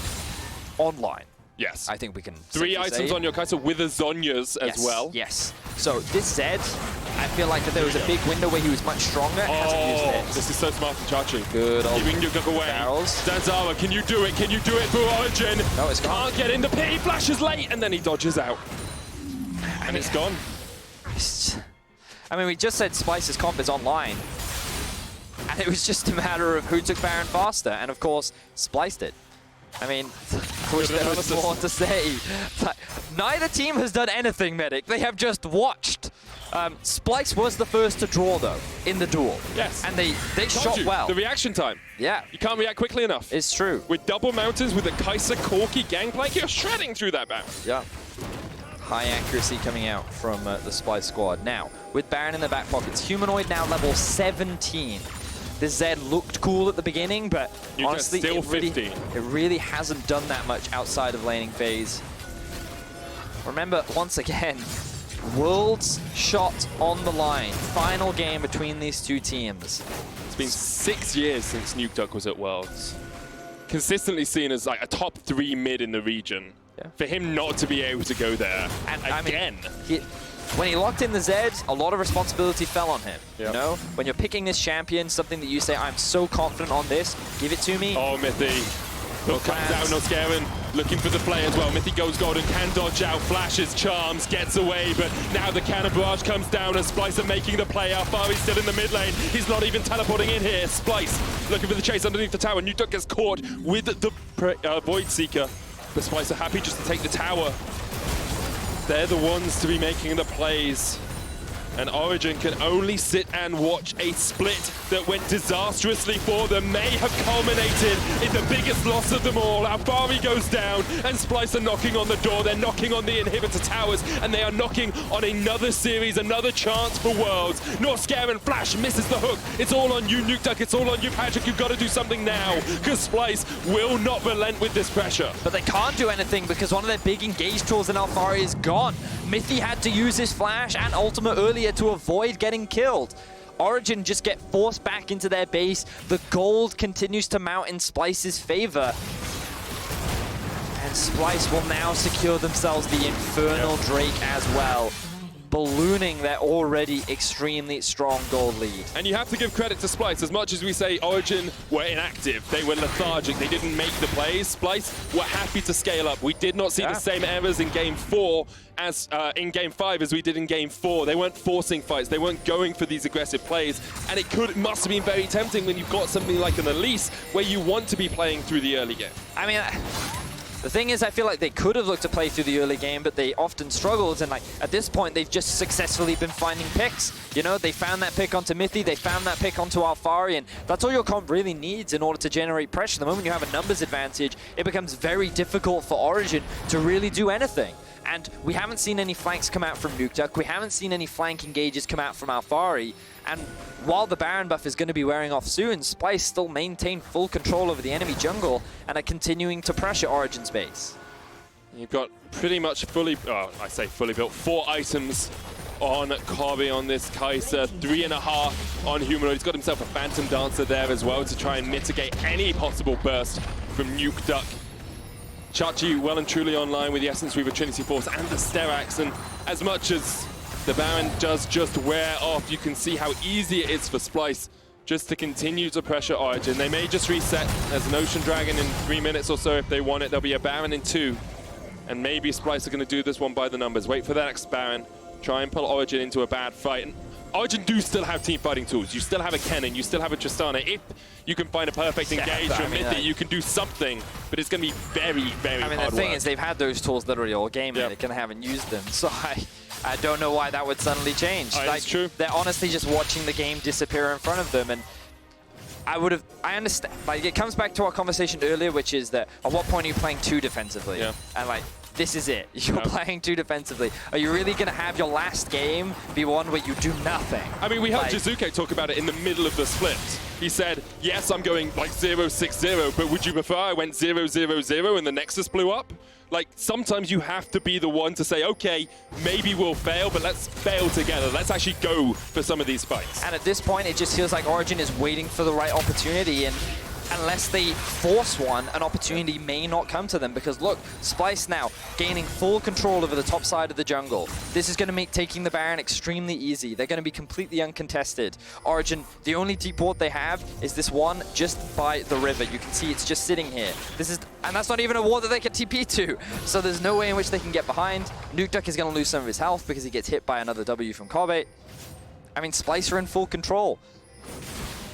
online. Yes. I think we can 3 items on your Kaisa with a Zhonya's as well. Yes. So this Zed, I feel like that there was a big window where he was much stronger. Hasn't used it. This is so smart from Chachi. Good old Giving Nukeduck away. barrels. Zanzarah, can you do it? Can you do it for Origen? No, it's gone. Can't get in the pit. He flashes late and then he dodges out. And it's gone. I mean, we just said Splyce's comp is online. And it was just a matter of who took Baron faster. And of course, Splyce did. I mean, I wish there was more to say. But neither team has done anything, Medic. They have just watched. Splyce was the first to draw, though, in the duel. Yes. And they shot well. The reaction time. Yeah. You can't react quickly enough. It's true. With double mountains, with the Kaisa, Corki, Gangplank, you're shredding through that Baron. Yeah. High accuracy coming out from the Splyce squad. Now, with Baron in the back pockets, Humanoid now level 17. The Zed looked cool at the beginning, but honestly, it really hasn't done that much outside of laning phase. Remember, once again, Worlds shot on the line. Final game between these two teams. It's been 6 years since Nukeduck was at Worlds. Consistently seen as like a top 3 mid in the region. Yeah. For him not to be able to go there again. I mean, when he locked in the Zed, a lot of responsibility fell on him. Yep. You know, when you're picking this champion, something that you say, I'm so confident on this, give it to me. Oh, Mithy. Hook comes out, Norskeren looking for the play as well. Mithy goes golden, can dodge out, flashes, charms, gets away, but now the cannon barrage comes down and Splyce are making the play. Alphari's still in the mid lane. He's not even teleporting in here. Splyce looking for the chase underneath the tower. Nukeduck gets caught with the Void Seeker, but Splyce are happy just to take the tower. They're the ones to be making the plays. And Origen can only sit and watch a split that went disastrously for them. May have culminated in the biggest loss of them all. Alphari goes down and Splyce are knocking on the door. They're knocking on the inhibitor towers and they are knocking on another series, another chance for Worlds. Norskeren flash misses the hook. It's all on you, Nukeduck. It's all on you, Patrik. You've got to do something now because Splyce will not relent with this pressure. But they can't do anything because one of their big engage tools in Alphari is gone. Mithy had to use his flash and ultimate earlier to avoid getting killed. Origen just get forced back into their base. The gold continues to mount in Splyce's favor. And Splyce will now secure themselves the Infernal Drake as well. ballooning their already extremely strong gold lead. And you have to give credit to Splyce. As much as we say Origen were inactive, they were lethargic, they didn't make the plays, Splyce were happy to scale up. We did not see the same errors in Game 4 as in Game 5 as we did in Game 4. They weren't forcing fights, they weren't going for these aggressive plays, and it must have been very tempting when you've got something like an Elise where you want to be playing through the early game. I mean, the thing is, I feel like they could have looked to play through the early game, but they often struggled, and like at this point, they've just successfully been finding picks. You know, they found that pick onto Mithy, they found that pick onto Alphari, and that's all your comp really needs in order to generate pressure. The moment you have a numbers advantage, it becomes very difficult for Origen to really do anything. And we haven't seen any flanks come out from Nukeduck, we haven't seen any flank engages come out from Alphari, and while the Baron buff is going to be wearing off soon, Splyce still maintain full control over the enemy jungle and are continuing to pressure Origen's base. You've got pretty much fully, I say fully built, 4 items on Kobbe on this Kaisa, 3.5 on Humanoid. He's got himself a Phantom Dancer there as well to try and mitigate any possible burst from Nukeduck. Xerxe well and truly online with the Essence Reaver Trinity Force and the Xerxe, and as much as the Baron does just wear off, you can see how easy it is for Splyce just to continue to pressure Origen. They may just reset. There's an Ocean Dragon in 3 minutes or so if they want it. There'll be a Baron in 2, and maybe Splyce are going to do this one by the numbers. Wait for that next Baron, try and pull Origen into a bad fight. And Origen do still have team fighting tools. You still have a Kennen, you still have a Tristana. If you can find a perfect engage from Mithy, you can do something, but it's going to be very, very hard work. The thing is, they've had those tools literally all game, and they kind of haven't used them. So I don't know why that would suddenly change. That's true. They're honestly just watching the game disappear in front of them, and I understand. Like, it comes back to our conversation earlier, which is that at what point are you playing 2 defensively? Yeah. And like, this is it. You're playing 2 defensively. Are you really going to have your last game be one where you do nothing? I mean, we heard Vizicsacsi talk about it in the middle of the split. He said, yes, I'm going like 0-6-0, but would you prefer I went 0-0-0 and the Nexus blew up? Like, sometimes you have to be the one to say, okay, maybe we'll fail, but let's fail together. Let's actually go for some of these fights. And at this point, it just feels like Origen is waiting for the right opportunity, and unless they force one, an opportunity may not come to them, because look, Splyce now gaining full control over the top side of the jungle. This is going to make taking the Baron extremely easy. They're going to be completely uncontested. Origen, the only deep ward they have is this one just by the river. You can see it's just sitting here. And that's not even a ward that they can TP to, so there's no way in which they can get behind. Nukeduck is going to lose some of his health because he gets hit by another W from Kobbe. I mean, Splyce are in full control.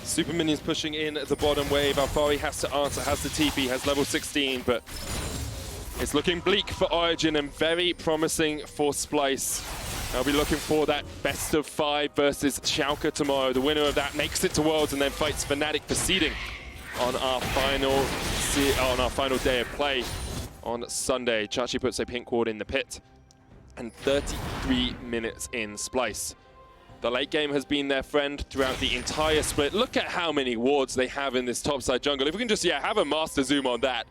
Super minions pushing in the bottom wave. Alphari has to answer, has the TP, has level 16, but it's looking bleak for Origen and very promising for Splyce. I'll be looking for that best of 5 versus Schalke tomorrow. The winner of that makes it to Worlds and then fights Fnatic for seeding on our final day of play on Sunday. Xerxe puts a pink ward in the pit, and 33 minutes in. Splyce, the late game has been their friend throughout the entire split. Look at how many wards they have in this topside jungle. If we can just, have a master zoom on that.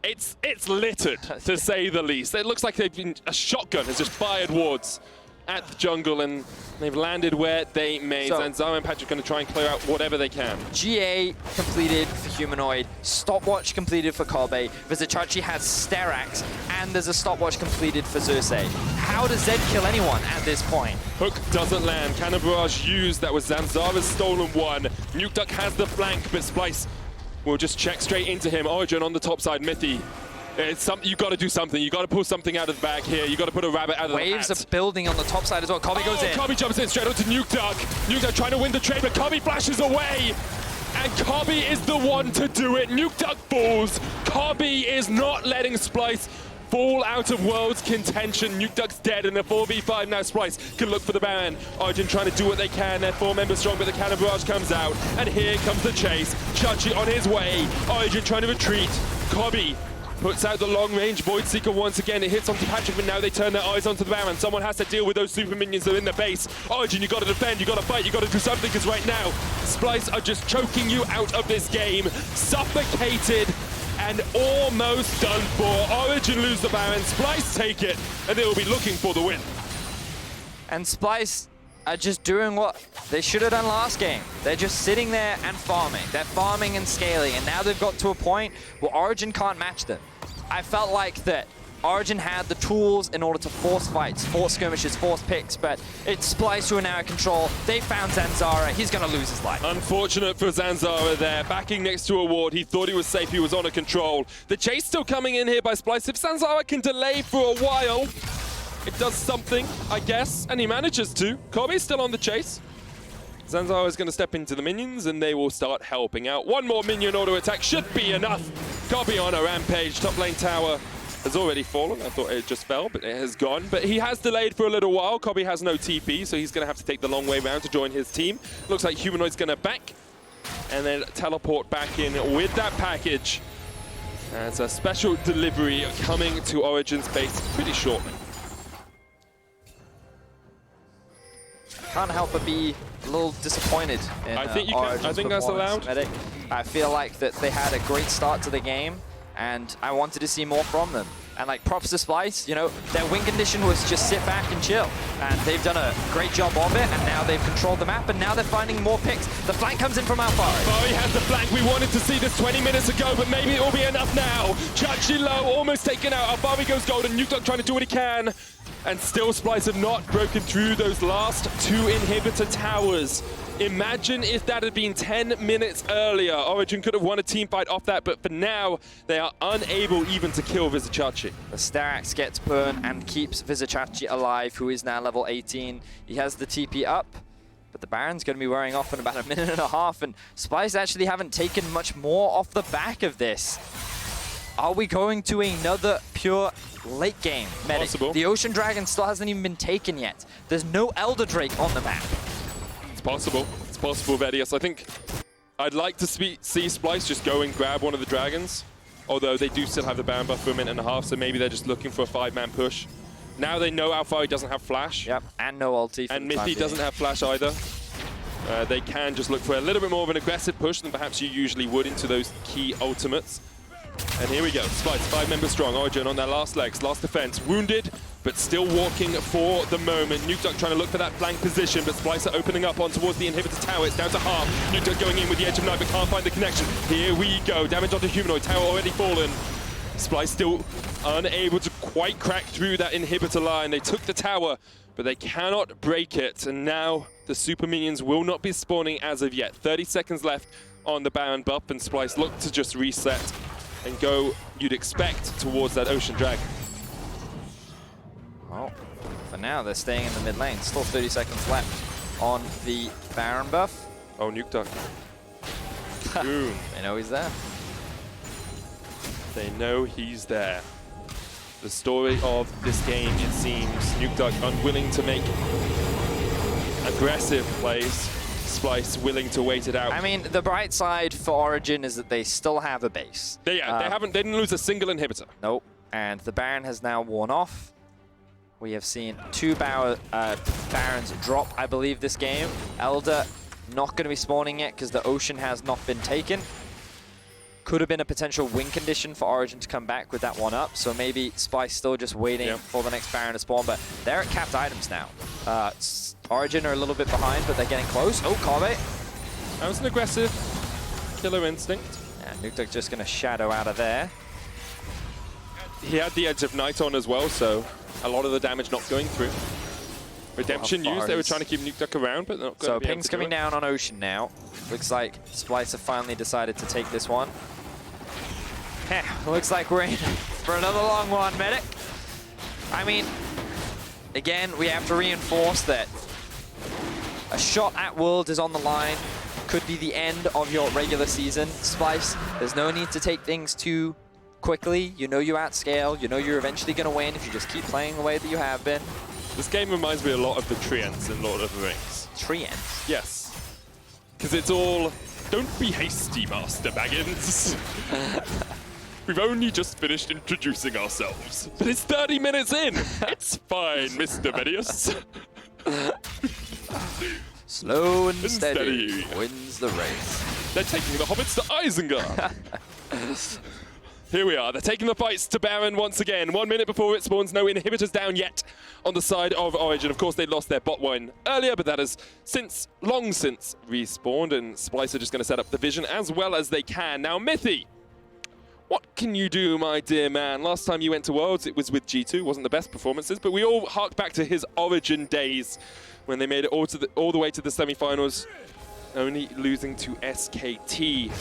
It's littered, to say the least. It looks like a shotgun has just fired wards at the jungle, and they've landed where they may. So, Zanzarah and Patrik going to try and clear out whatever they can. GA completed for Humanoid, stopwatch completed for Kobbe, Vizicsacsi has Xerxe, and there's a stopwatch completed for Xerxe. How does Zed kill anyone at this point? Hook doesn't land, Cannon Barrage used, that was Zanzarah's stolen one. Nukeduck has the flank, but Splyce will just check straight into him. Origen on the top side, Mithy. You got to do something. You got to pull something out of the bag here. You got to put a rabbit out of the hat. Waves are building on the top side as well. Kobbe goes in. Kobbe jumps in straight onto Nukeduck. Nukeduck trying to win the trade, but Kobbe flashes away. And Kobbe is the one to do it. Nukeduck falls. Kobbe is not letting Splyce fall out of Worlds contention. Nukeduck's dead in a 4v5 now. Splyce can look for the Baron. Origen trying to do what they can. They're 4 members strong, but the Cannon Barrage comes out. And here comes the chase. Xerxe on his way. Origen trying to retreat. Kobbe puts out the long-range Void Seeker once again. It hits onto Patrik, but now they turn their eyes onto the Baron. Someone has to deal with those super minions that are in the base. Origen, you got to defend, you got to fight, you got to do something, because right now, Splyce are just choking you out of this game. Suffocated and almost done for. Origen lose the Baron, Splyce take it, and they will be looking for the win. And Splyce are just doing what they should have done last game. They're just sitting there and farming. They're farming and scaling, and now they've got to a point where Origen can't match them. I felt like that Origen had the tools in order to force fights, force skirmishes, force picks, but it's Splyce who are now in control. They found Zanzarah. He's going to lose his life. Unfortunate for Zanzarah there. Backing next to a ward. He thought he was safe. He was on a control. The chase still coming in here by Splyce. If Zanzarah can delay for a while, it does something, I guess, and he manages to. Kobbe's still on the chase. Zanzarah is going to step into the minions, and they will start helping out. One more minion auto attack should be enough. Kobbe on a rampage. Top lane tower has already fallen. I thought it just fell, but it has gone. But he has delayed for a little while. Kobbe has no TP, so he's going to have to take the long way around to join his team. Looks like Humanoid's going to back and then teleport back in with that package. As a special delivery coming to Origen's base pretty shortly. Can't help but be a little disappointed in I think you can. I think that's allowed. Medic. I feel like that they had a great start to the game, and I wanted to see more from them. And like, props to Splyce, you know, their win condition was just sit back and chill. And they've done a great job of it, and now they've controlled the map, and now they're finding more picks. The flank comes in from Alphari. Alphari has the flank. We wanted to see this 20 minutes ago, but maybe it will be enough now. Xerxe low, almost taken out. Alphari goes golden. Nukeduck trying to do what he can. And still Splyce have not broken through those last 2 inhibitor towers. Imagine if that had been 10 minutes earlier. Origen could have won a team fight off that, but for now, they are unable even to kill Vizicsacsi. The Starax gets burned and keeps Vizicsacsi alive, who is now level 18. He has the TP up, but the Baron's going to be wearing off in about a minute and a half, and Splyce actually haven't taken much more off the back of this. Are we going to another pure late game medic? Possible. The Ocean Dragon still hasn't even been taken yet. There's no Elder Drake on the map. It's possible. It's possible, Vedius. I think I'd like to see Splyce just go and grab one of the dragons. Although they do still have the Baron buff for a minute and a half, so maybe they're just looking for a 5-man push. Now they know Alphari doesn't have flash. Yep, and no ulti. And Mithy doesn't have flash either. They can just look for a little bit more of an aggressive push than perhaps you usually would into those key ultimates. And here we go, Splyce, 5 members strong. Origen on their last legs, last defense, wounded, but still walking for the moment. Nukeduck trying to look for that flank position, but Splyce are opening up on towards the inhibitor tower. It's down to half. Nukeduck going in with the edge of night, but can't find the connection. Here we go, damage onto Humanoid, tower already fallen. Splyce still unable to quite crack through that inhibitor line. They took the tower, but they cannot break it. And now the super minions will not be spawning as of yet. 30 seconds left on the Baron buff, and Splyce look to just reset and go, you'd expect, towards that Ocean Dragon. Well, for now, they're staying in the mid lane. Still 30 seconds left on the Baron buff. Oh, Nukeduck. Boom. They know he's there. They know he's there. The story of this game, it seems, Nukeduck unwilling to make aggressive plays. Splyce willing to wait it out. I mean, the bright side for Origen is that they still have a base. They didn't lose a single inhibitor. Nope. And the Baron has now worn off. We have seen 2 Barons drop, I believe, this game. Elder not going to be spawning yet because the Ocean has not been taken. Could have been a potential win condition for Origen to come back with that one up. So maybe Splyce still just waiting for the next Baron to spawn. But they're at capped items now. Origen are a little bit behind, but they're getting close. Oh, Kobbe. That was an aggressive killer instinct. And Nukeduck just going to shadow out of there. He had the Edge of Night on as well, so a lot of the damage not going through. Redemption used. They were trying to keep Nukeduck around, but not going so to be ping's coming down on Ocean now. Looks like Splyce have finally decided to take this one. Looks like we're in for another long one, medic. I mean, again, we have to reinforce that a shot at World is on the line. Could be the end of your regular season. Splyce, there's no need to take things too quickly. You know you're at scale. You know you're eventually going to win if you just keep playing the way that you have been. This game reminds me a lot of the Treants in Lord of the Rings. Treants? Yes. Because it's all, don't be hasty, Master Baggins. We've only just finished introducing ourselves. But it's 30 minutes in. It's fine, Mr. Vedius. Slow and steady wins the race. They're taking the hobbits to Isengard. Here we are. They're taking the fights to Baron once again. 1 minute before it spawns. No inhibitors down yet on the side of Origen. Of course, they lost their bot lane earlier, but that has long since respawned, and Splyce are just going to set up the vision as well as they can. Now, Mithy, What can you do, my dear man? Last time you went to Worlds, it was with G2. Wasn't the best performances, but we all hark back to his Origen days when they made it all the way to the semi-finals, only losing to SKT.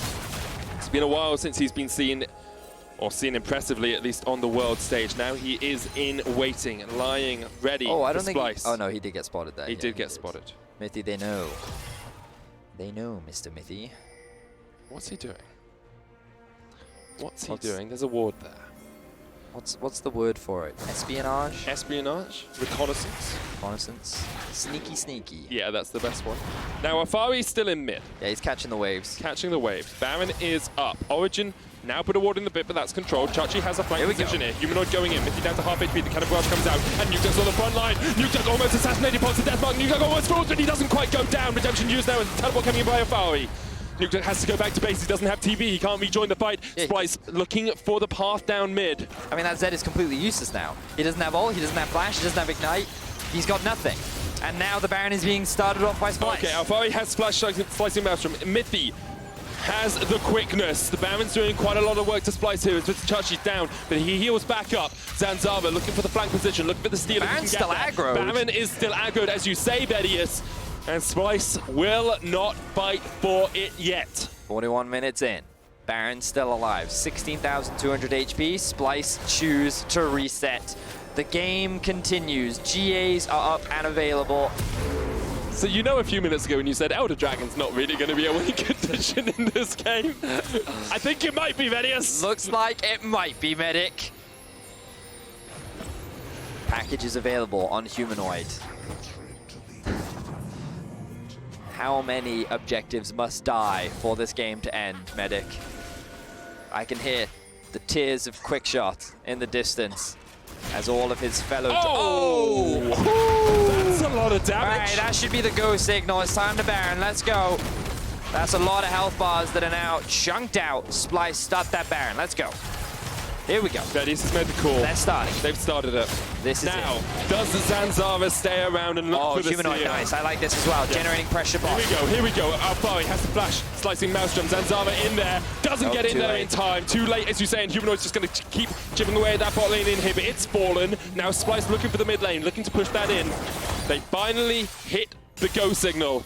It's been a while since he's been seen, or seen impressively, at least on the world stage. Now he is in waiting, lying ready Oh, I don't for think. Splyce. Oh no, he did get spotted there. He did get spotted. Mithy, they know. They know, Mr. Mithy. What's he doing? What's he doing? There's a ward there. What's the word for it? Espionage? Espionage? Reconnaissance? Reconnaissance? Sneaky, sneaky. Yeah, that's the best one. Now, Alphari's still in mid. Yeah, he's catching the waves. Catching the waves. Baron is up. Origen now put a ward in the bit, but that's controlled. Xerxe has a flank position here. Humanoid going in. Mithy down to half HP. The cannon barrage comes out. And Nukeduck's on the front line. Nukeduck almost assassinated upon the death mark. Nukeduck almost falls, but he doesn't quite go down. Redemption used now, and the teleport coming in by Alphari. Nukeduck has to go back to base. He doesn't have TV. He can't rejoin the fight. Yeah, Splyce looking for the path down mid. I mean, that Zed is completely useless now. He doesn't have ult, he doesn't have flash, he doesn't have ignite. He's got nothing. And now the Baron is being started off by Splyce. Okay, Alphari has flash slicing maelstrom. Mithy has the quickness. The Baron's doing quite a lot of work to Splyce here. Xerxe down, but he heals back up. Zanzarah looking for the flank position, looking for the steal. Baron's still aggroed. Baron is still aggroed, as you say, Vedius. And Splyce will not fight for it yet. 41 minutes in. Baron's still alive. 16,200 HP. Splyce choose to reset. The game continues. GAs are up and available. So you know a few minutes ago when you said Elder Dragon's not really going to be a win condition in this game? I think it might be, Vedius. Looks like it might be, Medic. Package is available on Humanoid. How many objectives must die for this game to end, Medic? I can hear the tears of Quickshot in the distance as all of his fellow... Oh! That's a lot of damage. All right, that should be the go signal. It's time to Baron. Let's go. That's a lot of health bars that are now chunked out. Splyce, start that Baron. Let's go. Here we go. Vedius has made the call. They're starting. They've started it. This is now, it. does the Zanzarah stay around and look for the Humanoid, steal? nice. I like this as well. Yeah. Generating pressure bomb. Here we go. Alphari has the flash, slicing Maelstrom. Zanzarah in there. Doesn't get in there in time. Too late, as you say, and Humanoid's just going to keep chipping away at that bot lane inhibitor. It's fallen. Now Splyce looking for the mid lane, looking to push that in. They finally hit the go signal.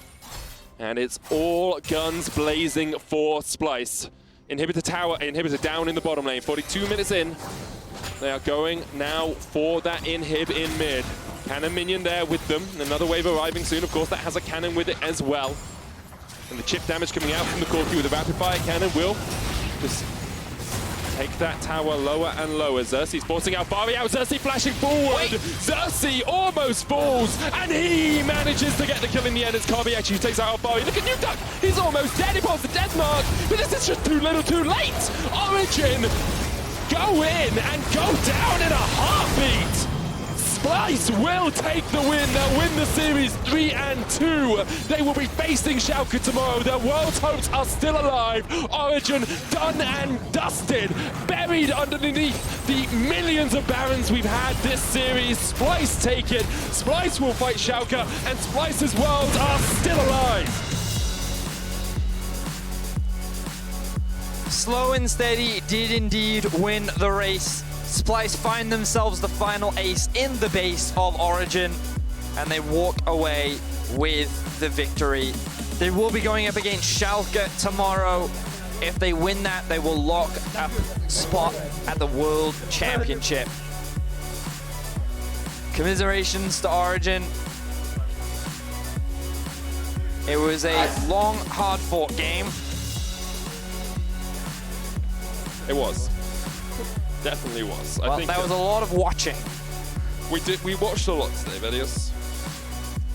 And it's all guns blazing for Splyce. Inhibitor down in the bottom lane. 42 minutes in. They are going now for that inhib in mid. Cannon minion there with them. Another wave arriving soon. Of course, that has a cannon with it as well. And the chip damage coming out from the Corki with a rapid fire cannon will just take that tower lower and lower. Xerxe's forcing Alphari out. Xerxe flashing forward. Xerxe almost falls, and he manages to get the kill in the end as Kobbe actually takes out Alphari. Look at Nukeduck. He's almost dead. He pulls the death mark, but this is just too little too late. Origen go in and go down in a heartbeat. Splyce will take the win. They'll win the series 3-2. They will be facing Schalke tomorrow. Their world's hopes are still alive. Origen done and dusted, buried underneath the millions of Barons we've had this series. Splyce take it. Splyce will fight Schalke, and Splyce's worlds are still alive. Slow and steady did indeed win the race. Splyce find themselves the final ace in the base of Origen, and they walk away with the victory. They will be going up against Schalke tomorrow. If they win that, they will lock a spot at the World Championship. Commiserations to Origen. It was a long, hard-fought game. It was. Definitely was. Well, I think there was a lot of watching. We watched a lot today, Vedius.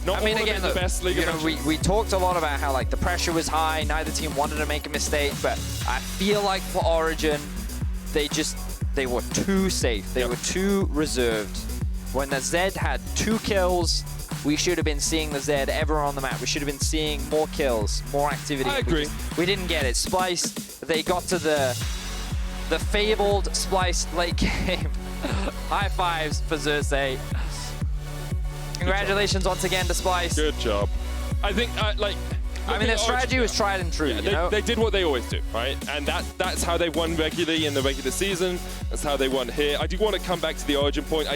Not I mean, all again, of it the best League of Legends. we talked a lot about how like the pressure was high, neither team wanted to make a mistake, but I feel like for Origen, they were too safe. They were too reserved. When the Zed had 2 kills, we should have been seeing the Zed everywhere on the map. We should have been seeing more kills, more activity. I agree. We didn't get it. Splyce, they got to the fabled Splyce late game. High fives for Xerxe. Congratulations once again to Splyce. Good job. I think, I mean, their strategy was tried and true. Yeah, they did what they always do, right? And that's how they won regularly in the regular season. That's how they won here. I do want to come back to the Origen point.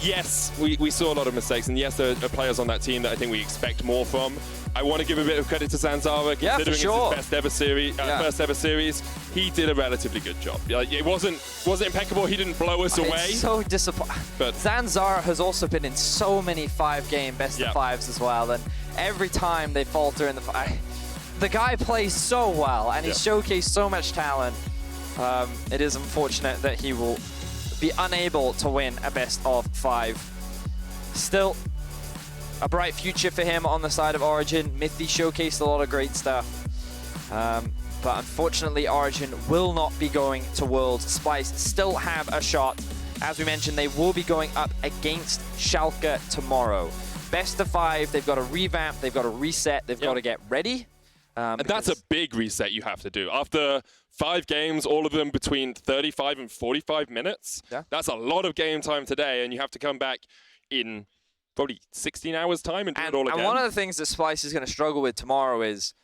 Yes, we saw a lot of mistakes, and yes, there are players on that team that I think we expect more from. I want to give a bit of credit to Zanzarah, considering it's his best ever series, first ever series. He did a relatively good job. Like, it wasn't impeccable. He didn't blow us away. It's so disappointing. But Zanzarah has also been in so many 5-game best of 5s as well, and every time they falter in the guy plays so well, and he's showcased so much talent. It is unfortunate that he will be unable to win a best of 5. Still, a bright future for him on the side of Origen. Mithy showcased a lot of great stuff. But unfortunately, Origen will not be going to Worlds. Splyce still have a shot. As we mentioned, they will be going up against Schalke tomorrow. Best of 5, they've got to revamp, they've got to reset, they've got to get ready. And that's a big reset you have to do. After 5 games, all of them between 35 and 45 minutes, that's a lot of game time today, and you have to come back in probably 16 hours time and do it all again. And one of the things that Splyce is going to struggle with tomorrow is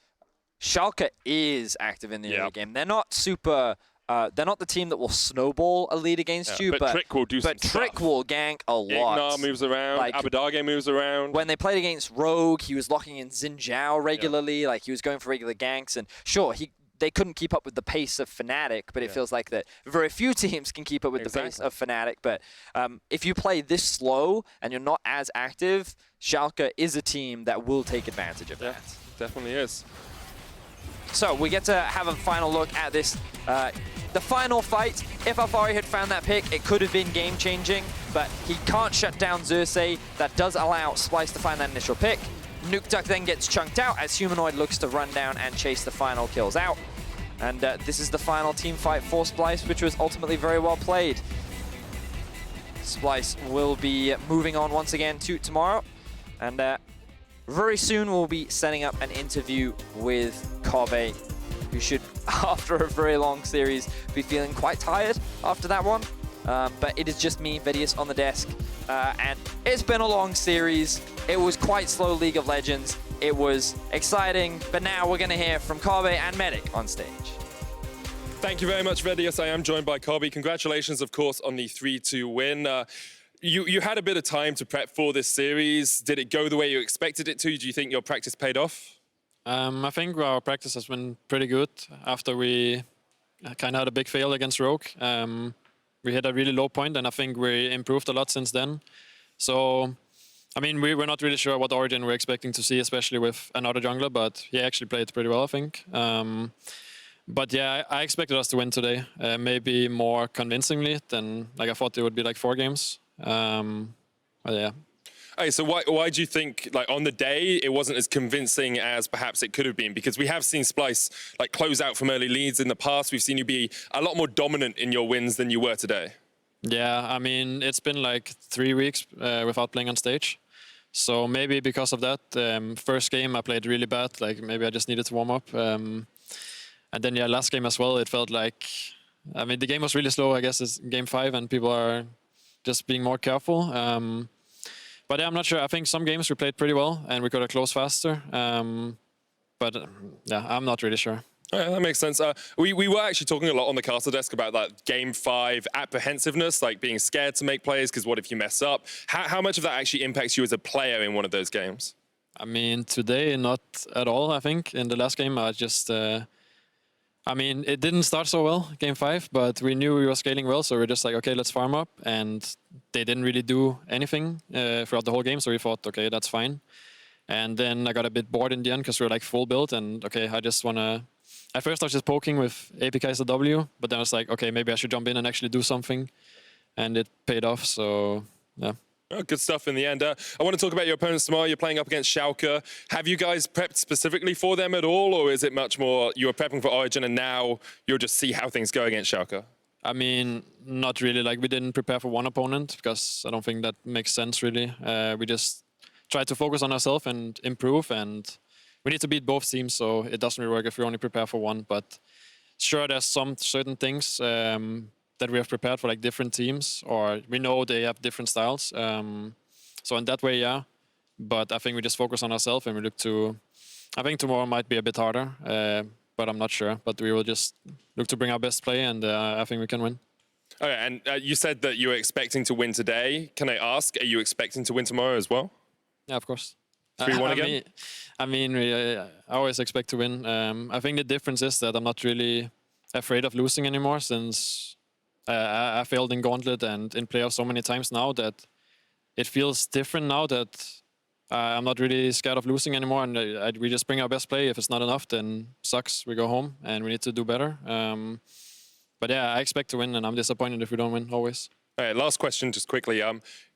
Schalke is active in the early game. They're not super... they're not the team that will snowball a lead against you, but Trick will do some stuff. Trick will gank a lot. Ignar moves around, like, Abadage moves around. When they played against Rogue, he was locking in Xin Zhao regularly, like he was going for regular ganks, and sure, they couldn't keep up with the pace of Fnatic, but it feels like that very few teams can keep up with the pace of Fnatic. But if you play this slow and you're not as active, Schalke is a team that will take advantage of that. Definitely is. So we get to have a final look at this. The final fight, if Alphari had found that pick, it could have been game-changing, but he can't shut down Xerxe. That does allow Splyce to find that initial pick. Nukeduck then gets chunked out as Humanoid looks to run down and chase the final kills out. And this is the final team fight for Splyce, which was ultimately very well played. Splyce will be moving on once again to tomorrow. And very soon we'll be setting up an interview with Kobbe, who should, after a very long series, be feeling quite tired after that one. But it is just me, Vedius, on the desk. And it's been a long series. It was quite slow League of Legends. It was exciting, but now we're going to hear from Kobbe and Medic on stage. Thank you very much, Vedius. I am joined by Kobbe. Congratulations, of course, on the 3-2 win. You had a bit of time to prep for this series. Did it go the way you expected it to? Do you think your practice paid off? I think our practice has been pretty good after we kind of had a big fail against Rogue. We hit a really low point, and I think we improved a lot since then. So, I mean, we were not really sure what Origen we're expecting to see, especially with another jungler, but he actually played pretty well, I think. But yeah, I expected us to win today, maybe more convincingly than like I thought it would be like 4 games. But yeah. Hey, so why do you think, like, on the day it wasn't as convincing as perhaps it could have been? Because we have seen Splyce like close out from early leads in the past. We've seen you be a lot more dominant in your wins than you were today. Yeah, I mean, it's been like 3 weeks without playing on stage. So maybe because of that, first game I played really bad. Like maybe I just needed to warm up. And then yeah, last game as well, it felt like, I mean, the game was really slow. I guess it's game 5 and people are just being more careful. But yeah, I'm not sure. I think some games we played pretty well and we could have closed faster. But yeah, I'm not really sure. Yeah, that makes sense. We were actually talking a lot on the castle desk about that game 5 apprehensiveness, like being scared to make plays because what if you mess up? How much of that actually impacts you as a player in one of those games? I mean, today, not at all, I think. In the last game, I just... I mean, it didn't start so well, game 5, but we knew we were scaling well, so we're just like, okay, let's farm up. And they didn't really do anything throughout the whole game, so we thought, okay, that's fine. And then I got a bit bored in the end because we were like full build, and okay, I just want to... At first I was just poking with APIC Kaisa W, but then I was like, okay, maybe I should jump in and actually do something. And it paid off, so yeah. Oh, good stuff in the end. I want to talk about your opponents tomorrow. You're playing up against Schalke. Have you guys prepped specifically for them at all, or is it much more you were prepping for Origen and now you'll just see how things go against Schalke? I mean, not really. Like, we didn't prepare for one opponent because I don't think that makes sense, really. We just try to focus on ourselves and improve, and we need to beat both teams, so it doesn't really work if we only prepare for one. But sure, there's some certain things that we have prepared for like different teams, or we know they have different styles. So in that way, yeah. But I think we just focus on ourselves and we look to I think tomorrow might be a bit harder, but I'm not sure. But we will just look to bring our best play, and I think we can win. Okay, and you said that you were expecting to win today. Can I ask, are you expecting to win tomorrow as well? Yeah, of course. 3-1 again? I mean, I always expect to win. I think the difference is that I'm not really afraid of losing anymore, since I failed in Gauntlet and in playoffs so many times now that it feels different now that I'm not really scared of losing anymore, and we just bring our best play. If it's not enough, then sucks. We go home, and we need to do better. But yeah, I expect to win, and I'm disappointed if we don't win, always. All right, last question, just quickly.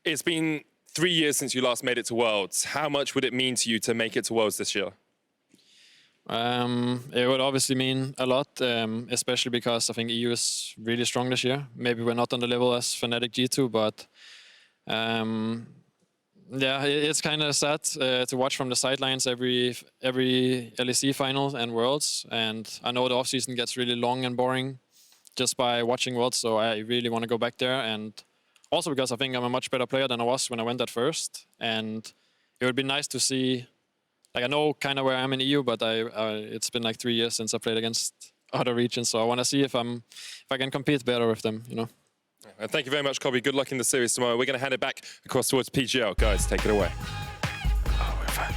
It's been 3 years since you last made it to Worlds. How much would it mean to you to make it to Worlds this year? It would obviously mean a lot, especially because I think EU is really strong this year. Maybe we're not on the level as Fnatic G2, but yeah, it's kind of sad to watch from the sidelines every LEC final and Worlds. And I know the offseason gets really long and boring just by watching Worlds, so I really want to go back there. And also because I think I'm a much better player than I was when I went at first. And it would be nice to see, like, I know kind of where I am in EU, but it's been like 3 years since I played against other regions, so I want to see if I can compete better with them, you know. And thank you very much, Kobbe. Good luck in the series tomorrow. We're going to hand it back across towards PGL. Guys, take it away. Oh, we're fine.